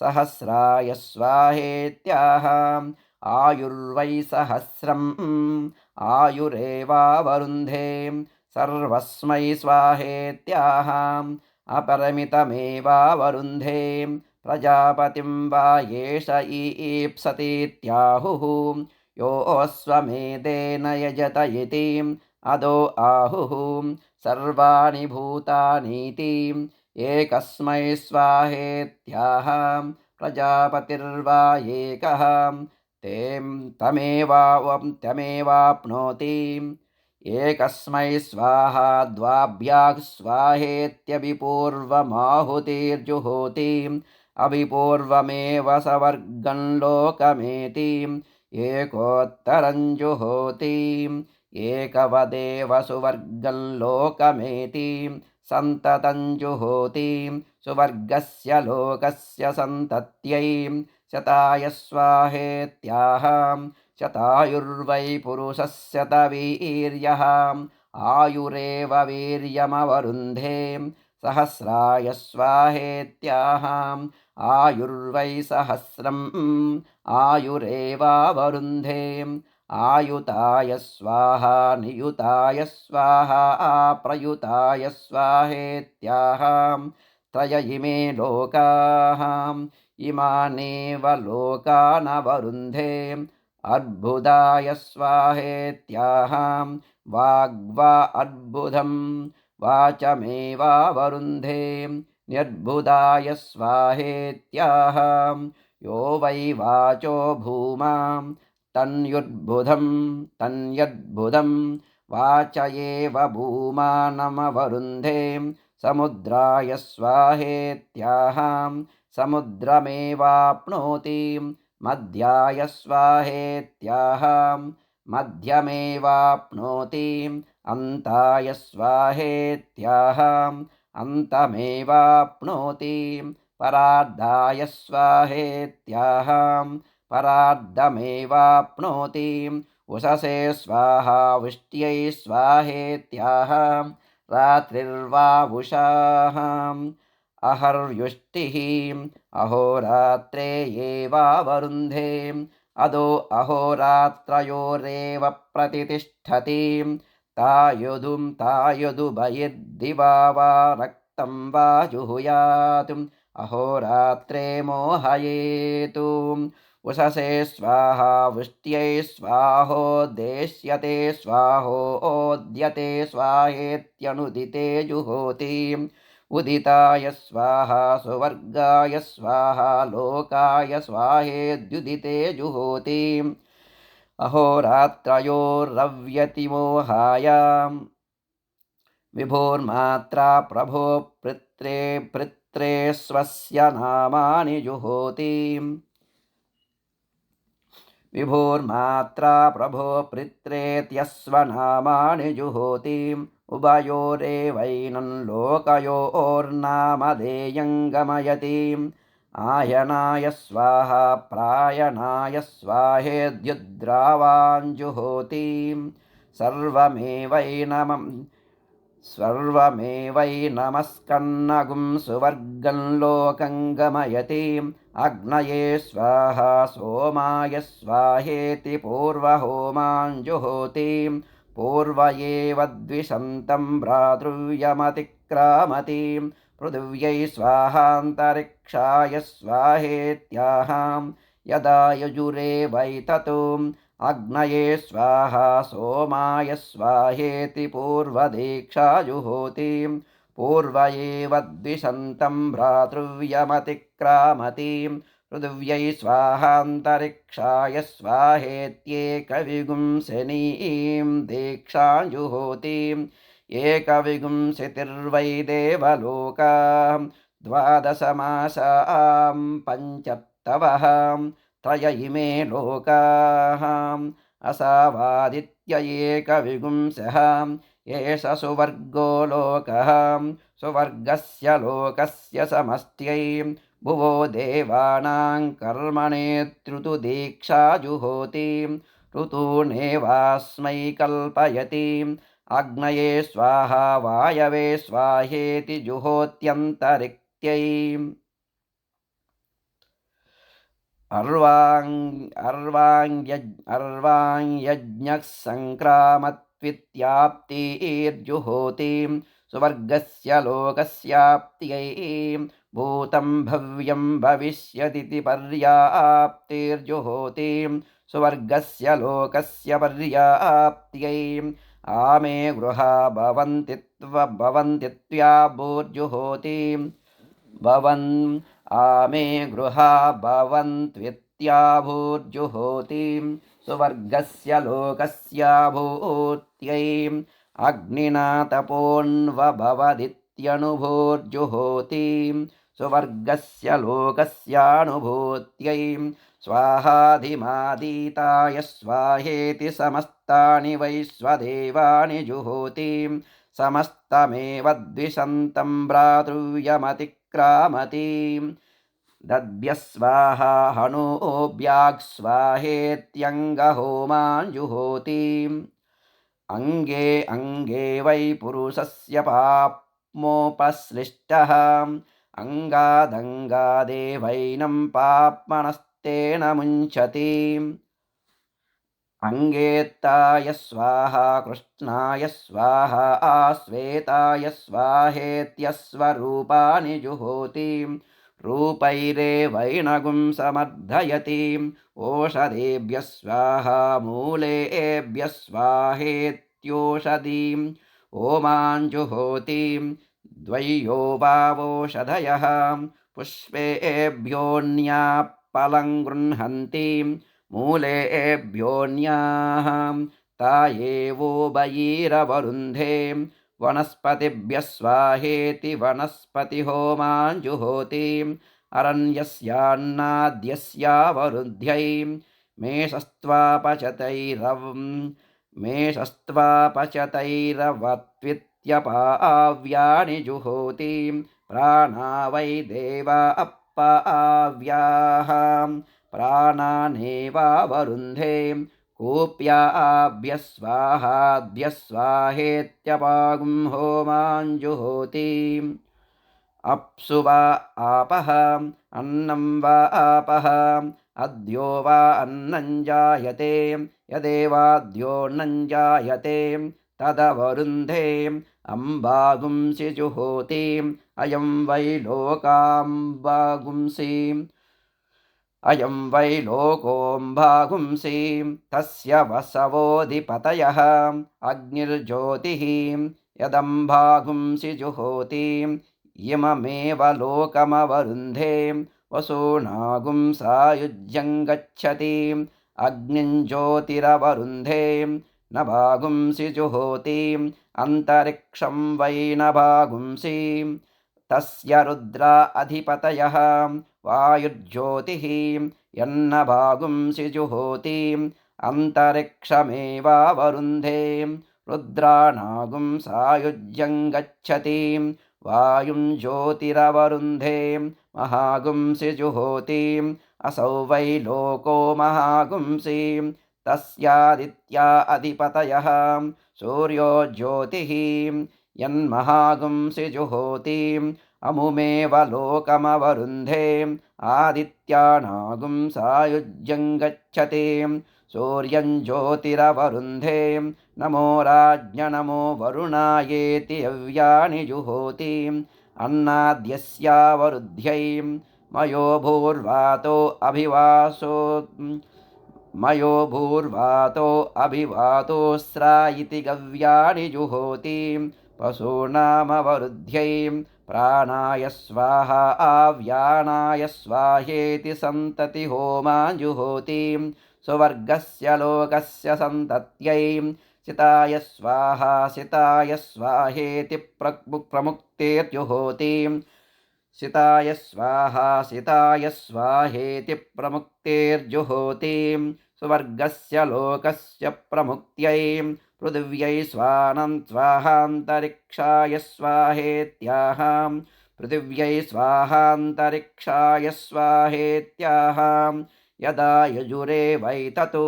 सहस्राय स्वाहेत्याह आयुर्वै सहस्रम् आयुरेवावरुन्धे सर्वस्मै स्वाहेत्याह अपरमितमेवावरुन्धे प्रजापतिं वा एष ईप्सतीत्याहुः योऽस्वमेधेन यजत इति अदो आहुः सर्वाणि भूतानीति एकस्मै स्वाहेत्याह प्रजापतिर्वा एकः तमेवाप्नोति एकस्मै स्वाहा द्वाभ्याः स्वाहेत्यभिपूर्वमाहुतिर्जुहोति अभिपूर्वमेव सवर्गं लोकमेति एकोत्तरं जुहोति एकवदेव सुवर्गं लोकमेति सन्ततं जुहोति सुवर्गस्य लोकस्य सन्तत्यै शताय स्वाहेत्याह शतायुर्वै पुरुषः शतवीर्यः आयुरेव वीर्यमवरुन्धे सहस्राय स्वाहेत्याह आयुर्वै सहस्रम् आयुरेवावरुन्धे आयुताय स्वाहा नियुताय स्वाहा प्रयुताय स्वाहेत्याह त्रय इमे लोकाः इमानेव लोकानवरुन्धे अर्बुदाय स्वाहेत्याहां वाग्वा अर्बुदं वाचमेवावरुन्धे न्यर्बुदाय स्वाहेत्याहां यो वै वाचो भूमां तन्यद्बुधं वाच एव भूमानमवरुन्धे समुद्राय स्वाहेत्याहां समुद्रमेवाप्नोति मध्याय स्वाहेत्याहां मध्यमेवाप्नोति अन्ताय स्वाहेत्याहां अन्तमेवाप्नोति परार्धाय स्वाहेत्याहां परार्धमेवाप्नोति उषसे स्वाहा वृष्ट्यै स्वाहेत्याहां रात्रिर्वावुषाम् अहर्व्युष्टिः अहोरात्रे एवावरुन्धे अदो अहोरात्रयोरेव प्रतितिष्ठति तायुदुभयद्दिवा वा रक्तं वा जुहुयात् अहोरात्रे मोहयेतु उषसे स्वाहा वृष्ट्यै स्वाहोद्देश्यते स्वाहोद्यते स्वाहेत्यनुदिते जुहोति उदिताय स्वाहा सुवर्गाय स्वाहा लोकाय स्वाहेद्युदिते जुहोति अहोरात्रयोरव्यतिमोहाय विभोर्मात्रा प्रभो पृत्रे स्वस्य नामानि जुहोति विभोर्मात्रा प्रभो पृत्रेत्यस्वनामानि जुहोति उभयोरेवैनं लोकयोर्नामधेयं गमयति आयनाय स्वाहा प्रायणाय स्वाहेद्युद्रावाञ्जुहोति सर्वमेवैनमस्कन्नगुं सुवर्गं लोकं गमयति अग्नये स्वाहा सोमाय स्वाहेति पूर्वहोमाञ्जुहोति पूर्व एव द्विषन्तं भ्रातृयमतिक्रामति पृथिव्यै स्वाहान्तरिक्षाय स्वाहेत्याहां यदा यजुरेवैततो अग्नये स्वाहा सोमाय स्वाहेति पूर्वदीक्षा जुहोति पूर्व एव द्विषन्तं भ्रातृव्यमतिक्रामति पृथिव्यै स्वाहान्तरिक्षाय स्वाहेत्येकविगुंसिनीं दीक्षां जुहोति एकविगुंसितिर्वै देवलोकाः 12 मासां पञ्चत्तवः त्रय इमे लोकाः असावादित्य एकविगुंसः एष सुवर्गो लोकः सुवर्गस्य लोकस्य समष्ट्यै भुवो देवानां कर्मणेऽत्रुतुदीक्षा जुहोति ऋतूनेवास्मै कल्पयति अग्नये स्वाहा वायवे स्वाहेति जुहोत्यन्तरिक्त्यै अर्वाङ्यज्ञः सङ्क्रामत्वित्याप्तिर्जुहोति सुवर्गस्य लोकस्याप्त्यै भूतं भव्यं भविष्यतीति पर्याप्तिर्जुहोति सुवर्गस्य लोकस्य पर्याप्त्यै आमे गृहा भवन्त्वित्याभूर्जुहोति आमे गृहा भवन्त्वित्याभूर्जुहोति सुवर्गस्य लोकस्याभूत्यै अग्निना तपोन्वभवदित्यनुभूर्जुहोति सुवर्गस्य लोकस्यानुभूत्यै स्वाहाधिमादीताय स्वाहेति समस्तानि वैश्वदेवानि जुहोति समस्तमेव द्विषन्तं भ्रातृव्यमतिक्रामति दद्भ्यः स्वाहा हनूभ्याः स्वाहेत्यङ्गहोमाञ्जुहोति अङ्गे अङ्गे वै पुरुषस्य पाप्मोपसृष्टः अङ्गादङ्गादेवैनं पाप्मनस्तेन मुञ्चति अङ्गेत्ताय स्वाहा कृष्णाय स्वाहा श्वेताय स्वाहेत्यस्वरूपानि जुहोति रूपैरेवैनगुं समर्धयति ओषधेभ्यः स्वाहा मूलेभ्यः स्वाहेत्योषधीं ओमाञ्जुहोति द्वयो वावोषधयः पुष्पेभ्योऽन्याः गृह्णन्ति मूलेभ्योऽन्याः ता एवोभयैरवरुन्धे वनस्पतिभ्यः स्वाहेति वनस्पतिहोमाञ्जुहोति अरण्यस्यान्नाद्यस्यावरुध्यै मेषस्त्वापचतैरवत्वित्यपाव्यानि जुहोति प्राणा वै देवा अप्पाव्याः प्राणानेवावरुन्धे कूप्याभ्यः स्वाहाभ्यः स्वाहेत्यपागुं होमाञ्जुहोति अप्सु वा आपः अन्नं वा आपः अद्यो वा अन्नं जायते यदेवाद्योऽन्नं जायते तदवरुन्धे अम्बागुंसि जुहोति अयं वै लोकाम्बागुंसि अयं वै लोकोऽम्बागुंसि तस्य वसवोऽधिपतयः अग्निर्ज्योतिः यदम्बागुंसि जुहोति इममेव लोकमवरुन्धे वसूनागुं सायुज्यं गच्छति अग्निं ज्योतिरवरुन्धे नभागुंसि जुहोति अन्तरिक्षं वै नभागुंसि तस्य रुद्रा अधिपतयः वायुर्ज्योतिः यन्नभागुंसि जुहोति अन्तरिक्षमेवावरुन्धे रुद्राणागुं सायुज्यं गच्छति वायुं ज्योतिरवरुन्धे महागुंसि जुहोति असौ वै लोको महागुंसि तस्यादित्या अधिपतयः सूर्यो ज्योतिः यन्महागुंसि जुहोति अमुमेव लोकमवरुन्धे आदित्यानागुं सायुज्यं गच्छति सूर्यं ज्योतिरवरुन्धे नमो राज्ञ नमो वरुणायेति अव्यानि जुहोति अन्नाद्यस्यावरुध्यै मयो भूर्वातो अभिवातोऽस्रा इति गव्यानि जुहोति पशूनामवरुध्यै प्राणाय स्वाहा आव्यानाय स्वाहेति सन्तति होमाञ्जुहोति सुवर्गस्य लोकस्य सन्तत्यै सिताय स्वाहा सिताय स्वाहेति प्रमुक्तेर्जुहोति सिताय स्वाहा सिताय स्वाहेति प्रमुक्तेर्जुहोति सुवर्गस्य लोकस्य प्रमुक्त्यै पृथिव्यै स्वानं स्वाहान्तरिक्षाय स्वाहेत्याह पृथिव्यै स्वाहान्तरिक्षाय स्वाहेत्याह यदा यजुरेवैततो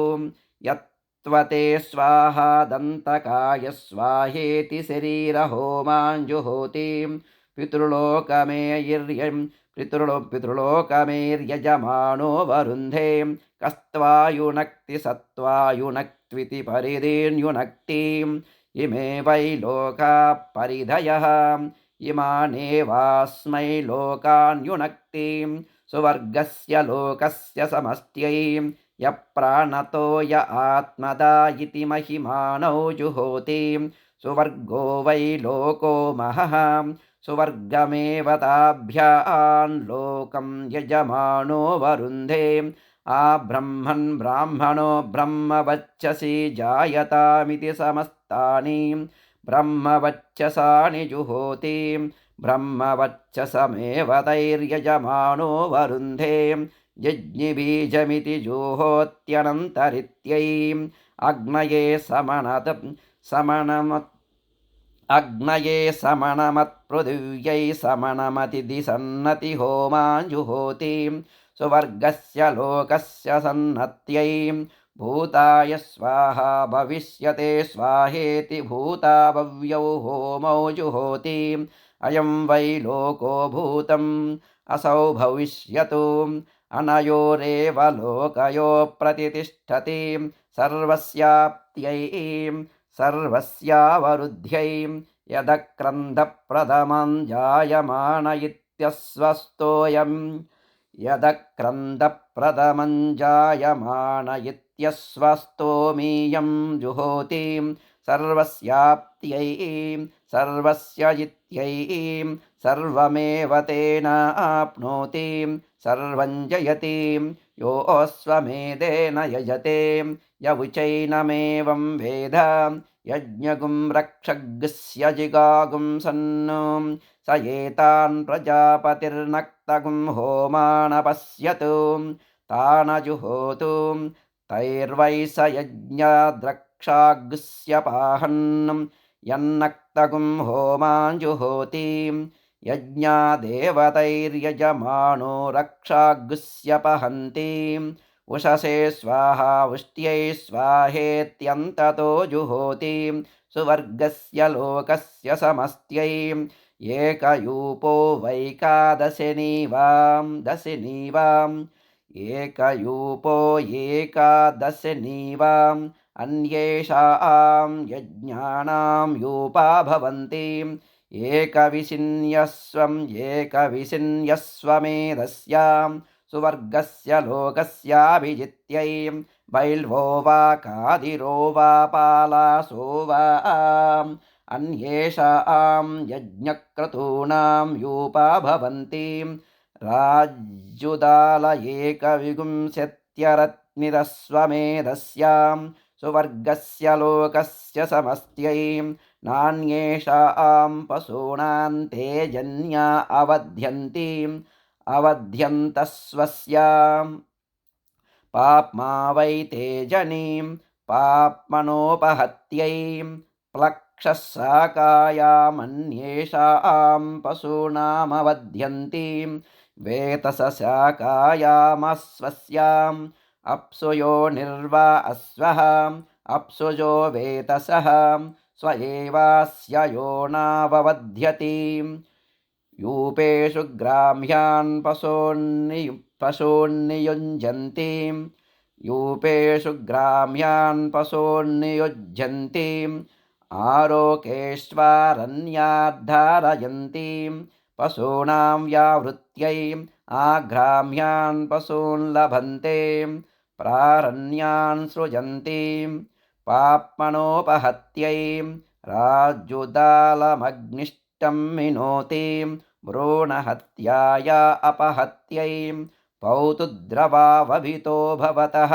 यत्त्वते स्वाहा दन्तकाय स्वाहेति शरीरहोमाञ्जुहोति पितृलोकमेर्यजमानो वरुन्धे कस्त्वायुनक्ति सत्त्वायुनक्त्विति परिदीर्युनक्ति इमे वै लोका परिधयः इमानेवास्मै लोकान्युनक्ति सुवर्गस्य लोकस्य समष्ट्यै यप्राणतो य आत्मदा इति महिमानौ जुहोति सुवर्गो वै लोको महः सुवर्गमेव ताभ्यां लोकं यजमानो वरुन्धे आब्रह्मन् ब्राह्मणो ब्रह्मवच्छसि जायतामिति समस्तानि ब्रह्मवच्छसानि जुहोति ब्रह्मवच्छसमेव तैर्यजमानो वरुन्धे यज्ञिबीजमिति जुहोत्यनन्तरित्यै अग्नये समनमत्पृथिव्यै समनमतिदि सन्नति होमाञ्जुहोति सुवर्गस्य लोकस्य सन्नत्यै भूताय स्वाहा भविष्यते स्वाहेति भूता भव्यौ होमौ जुहोति अयं वै लोको भूतम् असौ भविष्यतु अनयोरेव लोकयो प्रतितिष्ठति सर्वस्याप्त्यै सर्वस्यावरुध्यै यदक्रन्दप्रथमं जायमान इत्यस्वस्तोऽयं यदक्रन्दप्रथमं जायमान इत्यस्वस्तोमीयं जुहोति सर्वस्याप्त्यै सर्वस्य जित्यै सर्वमेव तेन आप्नोति सर्वं जयति योऽस्वमेधेन यजते यवुचैनमेवं वेद यज्ञगुं रक्षगस्य जिगागुं सन्नु स एतान् प्रजापतिर्नक्तगुं होमानपश्यतु तानजुहोतु तैर्वै स यज्ञद्रक्षागस्य पाहन् यन्नक्तगुं होमाञ्जुहोति यज्ञादेवतैर्यजमानो रक्षागस्य पहन्ति उषसे स्वाहा उष्ट्यै स्वाहेत्यन्ततो जुहोति सुवर्गस्य लोकस्य समस्त्यै एकयूपो वैकादशिनीवां दशिनीवाम् एकयूपो एकादशिनीवाम् अन्येषां यज्ञानां यूपा भवन्ति एकविशिन्यस्वमेधस्यां सुवर्गस्य लोकस्याभिजित्यै बैल्वो वा कादिरो वा पालासो वा अन्येषां यज्ञक्रतूनां यूपा भवन्ति राज्युदाल एकविंशत्यरत्निरस्वमेधस्यां सुवर्गस्य लोकस्य समस्त्यै नान्येषां पशूनां ते जन्या अवध्यन्तस्वस्यां पाप्मा वै ते जनीं पाप्मनोपहत्यै प्लक्षशाकायामन्येषां पशूनामवध्यन्ति वेतसशाकायामस्वस्याम् अप्सुयो निर्वा अश्वः अप्सुजो वेतसः स्व एवास्य यो नाववध्यति यूपेषु ग्राम्यान् पशून्नियुञ्जन्ति यूपेषु ग्राम्यान् पशून्नियुज्यन्ति आरोकेष्वारण्याद्धारयन्ति पशूनां व्यावृत्यै आग्राम्यान् पशून् लभन्ते प्रारण्यान् सृजन्ति पाप्मनोपहत्यै राज्युदालमग्निष्टं मिनोति भ्रूणहत्याया अपहत्यै पौतुद्रवावभितो भवतः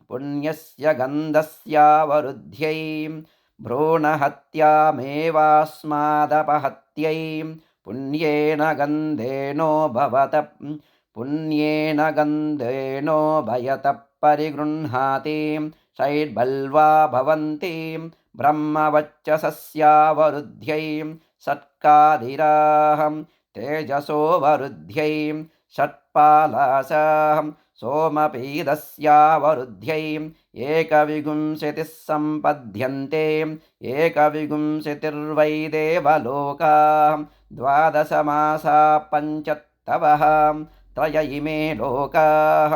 पुण्यस्य गन्धस्यावरुद्ध्यै भ्रूणहत्यामेवास्मादपहत्यै पुण्येन गन्धेनो भयत परिगृह्णाति षड्बल्वा भवन्ति ब्रह्मवच्चसस्यावरुद्ध्यै षट्कादिराहं तेजसोवरुद्ध्यै षट्पालासां सोमपीदस्यावरुद्ध्यै एकविंशतिः सम्पद्यन्ते एकविंशतिर्वै देवलोकाः द्वादश मासा पञ्चत्तवः त्रय इमे लोकाः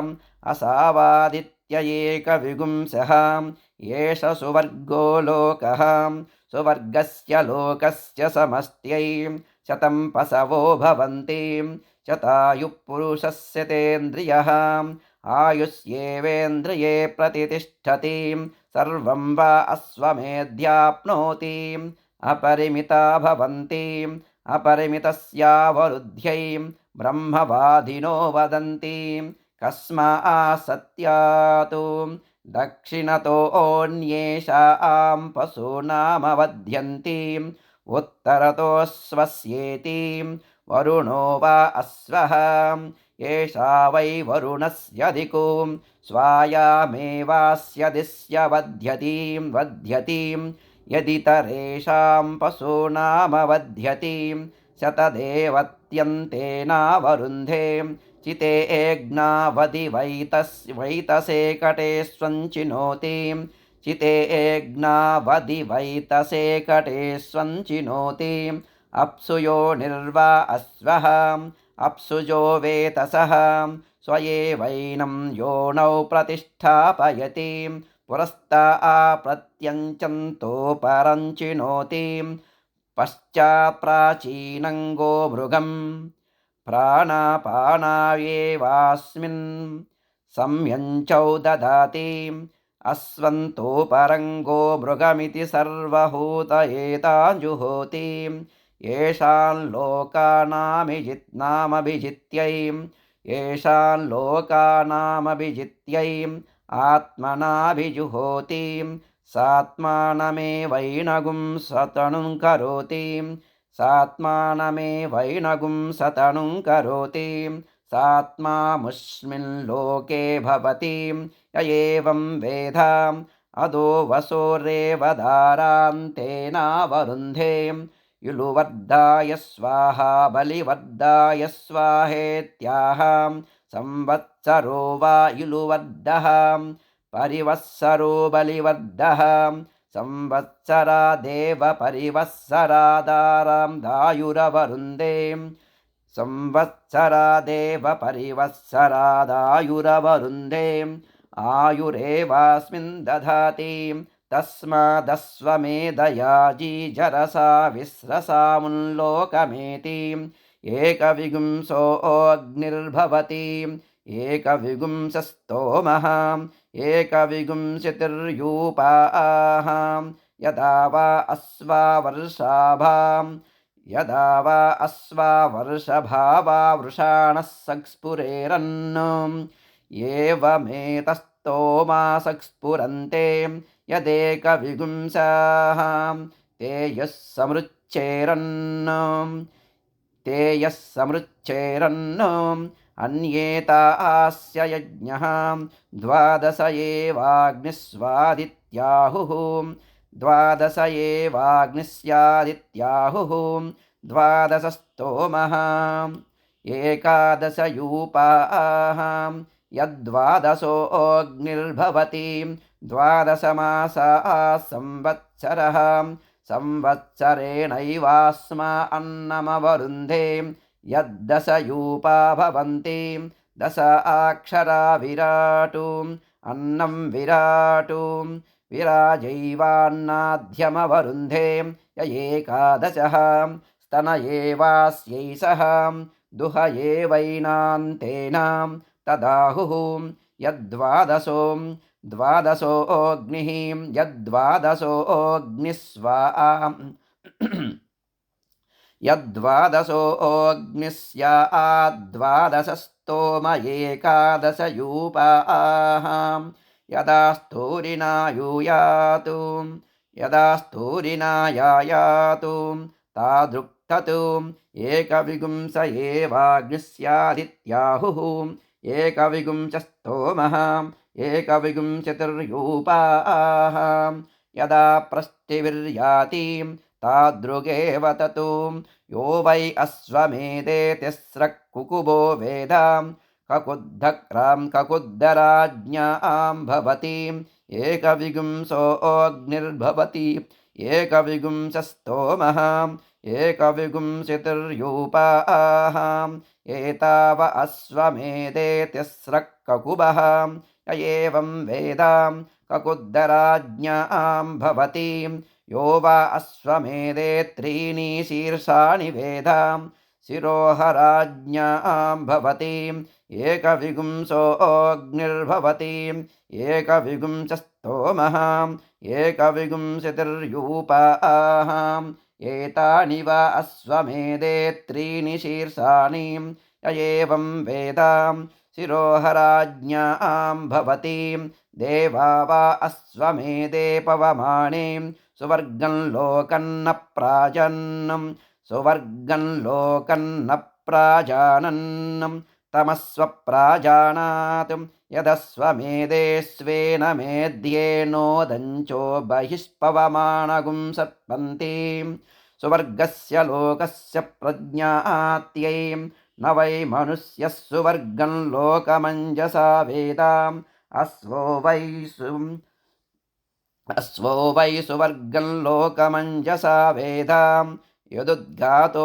असावादित्य एकविंशः एष सुवर्गो लोकः सुवर्गस्य लोकस्य समस्त्यै शतं पशवो भवन्ति शतायुः पुरुषस्य तेन्द्रियः आयुष्येवेन्द्रिये प्रतितिष्ठति सर्वं वा अश्वमेध्याप्नोति अपरिमिता भवन्ति अपरिमितस्यावरुद्ध्यै ब्रह्मवादिनो वदन्ति कस्मासत्यातु दक्षिणतोऽन्येषां पशूनामवध्यन्ति उत्तरतोऽश्वस्येति वरुणो वा अश्वः एषा वै वरुणस्य दिक् स्वायामेवास्य वध्यति यदितरेषां पशूनामवध्यति शतदेवत्यन्तेनावरुन्धे चिते एग्नावदिवैतसे कटे स्वञ्चिनोति चिते एग्नावदिवैतसे कटे स्वञ्चिनोति अप्सुयो निर्वा अश्वः अप्सुजो वेतसः स्व एवैनं योनौ प्रतिष्ठापयति पुरस्ता प्रत्यञ्चन्तो परञ्चिनोति पश्चात् प्राचीनं गोमृगम् प्राणापानायेवास्मिन् संयञ्चौ ददाति अस्वन्तोपरङ्गो मृगमिति सर्वहूत एताञ्जुहोति येषान् लोकानामभिजित्यै आत्मनाभिजुहोति सात्मानमेवैनगुं सतनुं करोति सात्मानमेवैनगुं सतनुं करोति सात्मामुष्मिन् लोके भवति य एवं वेद अदो वसोरेवदारान्तेनावरुन्धे युलुवर्धाय स्वाहा बलिवर्धाय स्वाहेत्याह संवत्सरो वा युलुवर्धः परिवत्सरो बलिवर्धः संवत्सरादेव परिवत्सरादारां दायुरवरुन्धे संवत्सरादेव परिवत्सरादायुरवरुन्धे आयुरेवास्मिन् दधाति तस्मादस्वमेधयाजीजरसा विस्रसामुल्लोकमेति एकविगुंसोऽग्निर्भवति एकविगुंसस्तोमः एकविगुंसितिर्यूपाः यदा वा अश्वावर्षभावा वृषाणः संस्फुरेरन् एवमेतस्तोमासक्स्फुरन्ते यदेकविगुंसाः ते यः समृच्छेरन् अन्येतास्य यज्ञः द्वादश एवाग्निस्वादित्याहुः द्वादश एवाग्निस्यादित्याहुः द्वादशस्तोमः एकादशयूपाः यद्वादशोऽग्निर्भवति द्वादशमासाः संवत्सरः संवत्सरेणैवास्मा अन्नमवरुन्धे यद्दशयूपा भवन्ति दश अक्षरा विराटु अन्नं विराटु विराजैवान्नाद्यमवरुन्धे य एकादशः स्तन एवास्यैषः दुह एवैनान्तेन तदाहुः द्वादशोऽग्निः यद्वादशोऽग्निस्याद्वादशस्तोम एकादशयूपाः यदा स्तूरिनायायातु तादृक्ततु एकविगुंस एवाग्निस्यादित्याहुः एकविगुंसस्तोमः एकविगुंसितिर्यूपाः यदा प्रस्थिविर्याति तादृगेव ततु यो वै अश्वमेधे तिस्रः कुकुबो वेद ककुद्धराज्ञां भवति एकविगुंसोऽग्निर्भवति एकविगुंसस्तोमः एकविगुंसितिर्यूपाः एताव अश्वमेधे तिस्रः ककुबः य एवं वेद ककुद्धराज्ञां भवति यो वा अश्वमेधे त्रीणि शीर्षाणि वेद शिरोहराज्ञां भवति एकविगुंसोऽग्निर्भवति एकविगुंसस्तोमः एकविगुंसितिर्यूपाः एतानि वा अश्वमेधे त्रीणि शीर्षाणि य एवं वेद शिरोहराज्ञां भवति देवा वा अश्वमेधे पवमाने सुवर्गं लोकन्न प्राजानन् तमस्वप्राजानात् यदस्वमेधे स्वेन मेध्येनोदञ्चो बहिष्पवमानगुं सत्पन्ति सुवर्गस्य लोकस्य प्रज्ञात्यै न वै मनुष्यः सुवर्गं लोकमञ्जसा वेद अश्वो वै सुवर्गं लोकमञ्जसा वेद यदुद्गातोद्गायेतु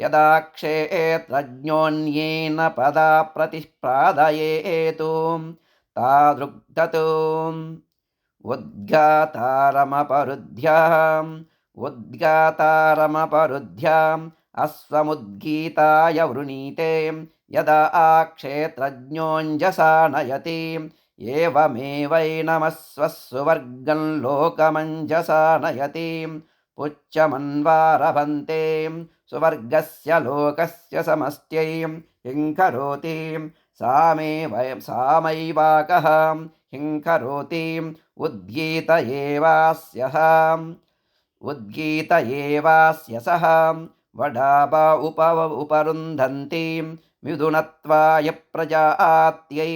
यदाक्षेत्रज्ञोऽन्येन पदा प्रतिपादयेतु तादृक्ततु उद्गातारमपरुध्य अश्वमुद्गीताय वृणीते यदा क्षेत्रज्ञोऽञ्जसा नयति एवमेवैनमस्वस्सुवर्गं लोकमञ्जसा नयति पुच्छमन्वारभन्ते सुवर्गस्य लोकस्य समष्ट्यै हिं करोति सामैवाकः हिं करोति उद्गीत एवास्य सः वडापा उपरुन्धन्ति मिथुनत्वाय प्रजात्यै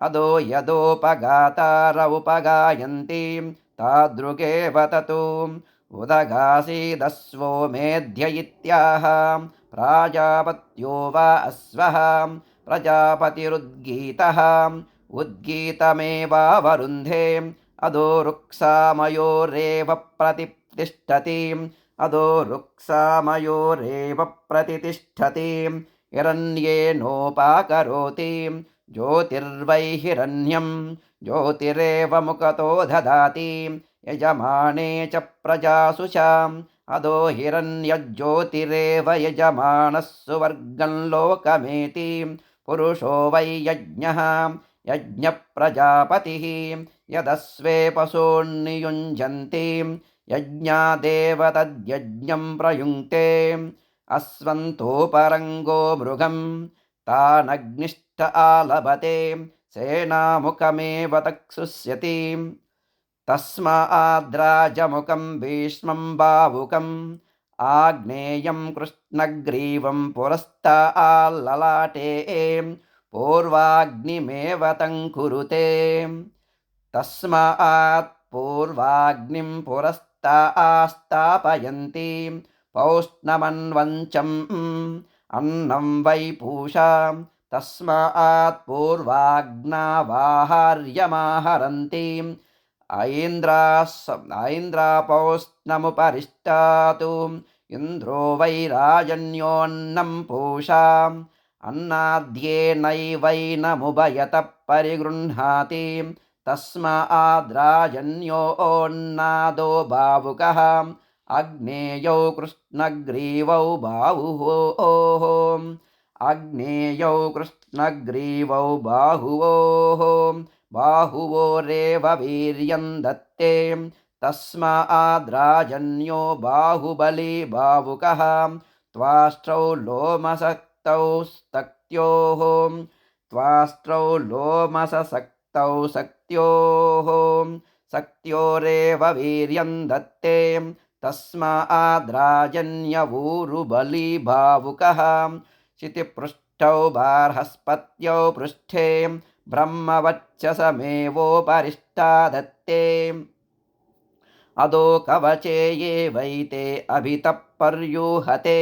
अदो यदोपगातार उपगायन्ति तादृगेव ततु उदगासीदस्वो मेध्य इत्याह प्राजापत्यो वा अश्वः प्रजापतिरुद्गीतः उद्गीतमेवावरुन्धे अदो रुक्सामयोरेव प्रतिष्ठति अदो रुक्सामयोरेव प्रतिष्ठति हिरण्येनोपाकरोति ज्योतिर्वै हिरण्यं ज्योतिरेव मुखतो ददाति यजमाने च प्रजासुषाम् अदो हिरण्यज्योतिरेव यजमानः सुवर्गं लोकमेति पुरुषो वै यज्ञः यज्ञप्रजापतिः यदस्वे पशून्नियुञ्जन्ति यज्ञादेव तद्यज्ञं प्रयुङ्क्ते अस्वन्तोपरङ्गो मृगं तानग्निष्ठ आलभते सेनामुखमेव तक्षुष्यति तस्माद्राजमुखं भीष्मं बाहुकम् आग्नेयं कृष्णग्रीवं पुरस्ताल्ललाटे पूर्वाग्निमेव तं कुरुते तस्मात् पूर्वाग्निं पुरस्तास्थापयन्ति पौष्णमन्वञ्चम् अन्नं वै पूषा तस्मात् पूर्वाग्नावाहार्यमाहरन्ति ऐन्द्रापौष्णमुपरिष्टातु इन्द्रो वै राजन्योन्नं पूषा अन्नाद्येनैवैनमुभयतः परिगृह्णाति तस्माद्राजन्योन्नादो भावुकः अग्नेयौ कृष्णग्रीवौ बाहुवोः अग्नेयौ कृष्णग्रीवौ बाहुवोः बाहुवोरेव वीर्यं दत्ते तस्माद्राजन्यो बाहुबली भावुकः त्वाष्ट्रौ लोमसक्तौ स्तक्त्योः त्वाष्ट्रौ लोमसक्तौ शक्त्योः शक्त्योरेव वीर्यं दत्ते तस्माद्राजन्यवूरुबली भावुकः क्षितिपृष्ठौ बार्हस्पत्यौ पृष्ठे ब्रह्मवक्षसमेवोपरिष्टा दत्ते अदो कवचे ये वैते अभितः पर्यूहते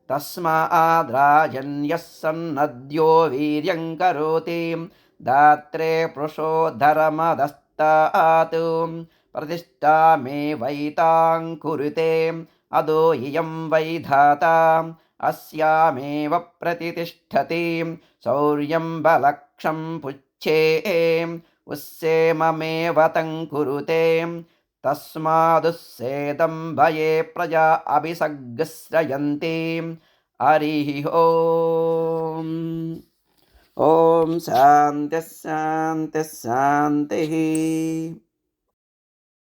तस्माद्राजन्यः सन्नद्यो वीर्यं करोति दात्रे पृषोधरमदस्तात् प्रतिष्ठामेवैतां कुरुते अदो इयं वै धाता अस्यामेव प्रतिष्ठति शौर्यं बलक्षं पुच्छे उत्सेममेव तं कुरुते तस्मादुस्सेदं भये प्रजा अभिसग्श्रयन्ति हरिः ॐ शान्तिः शान्तिः शान्तिः।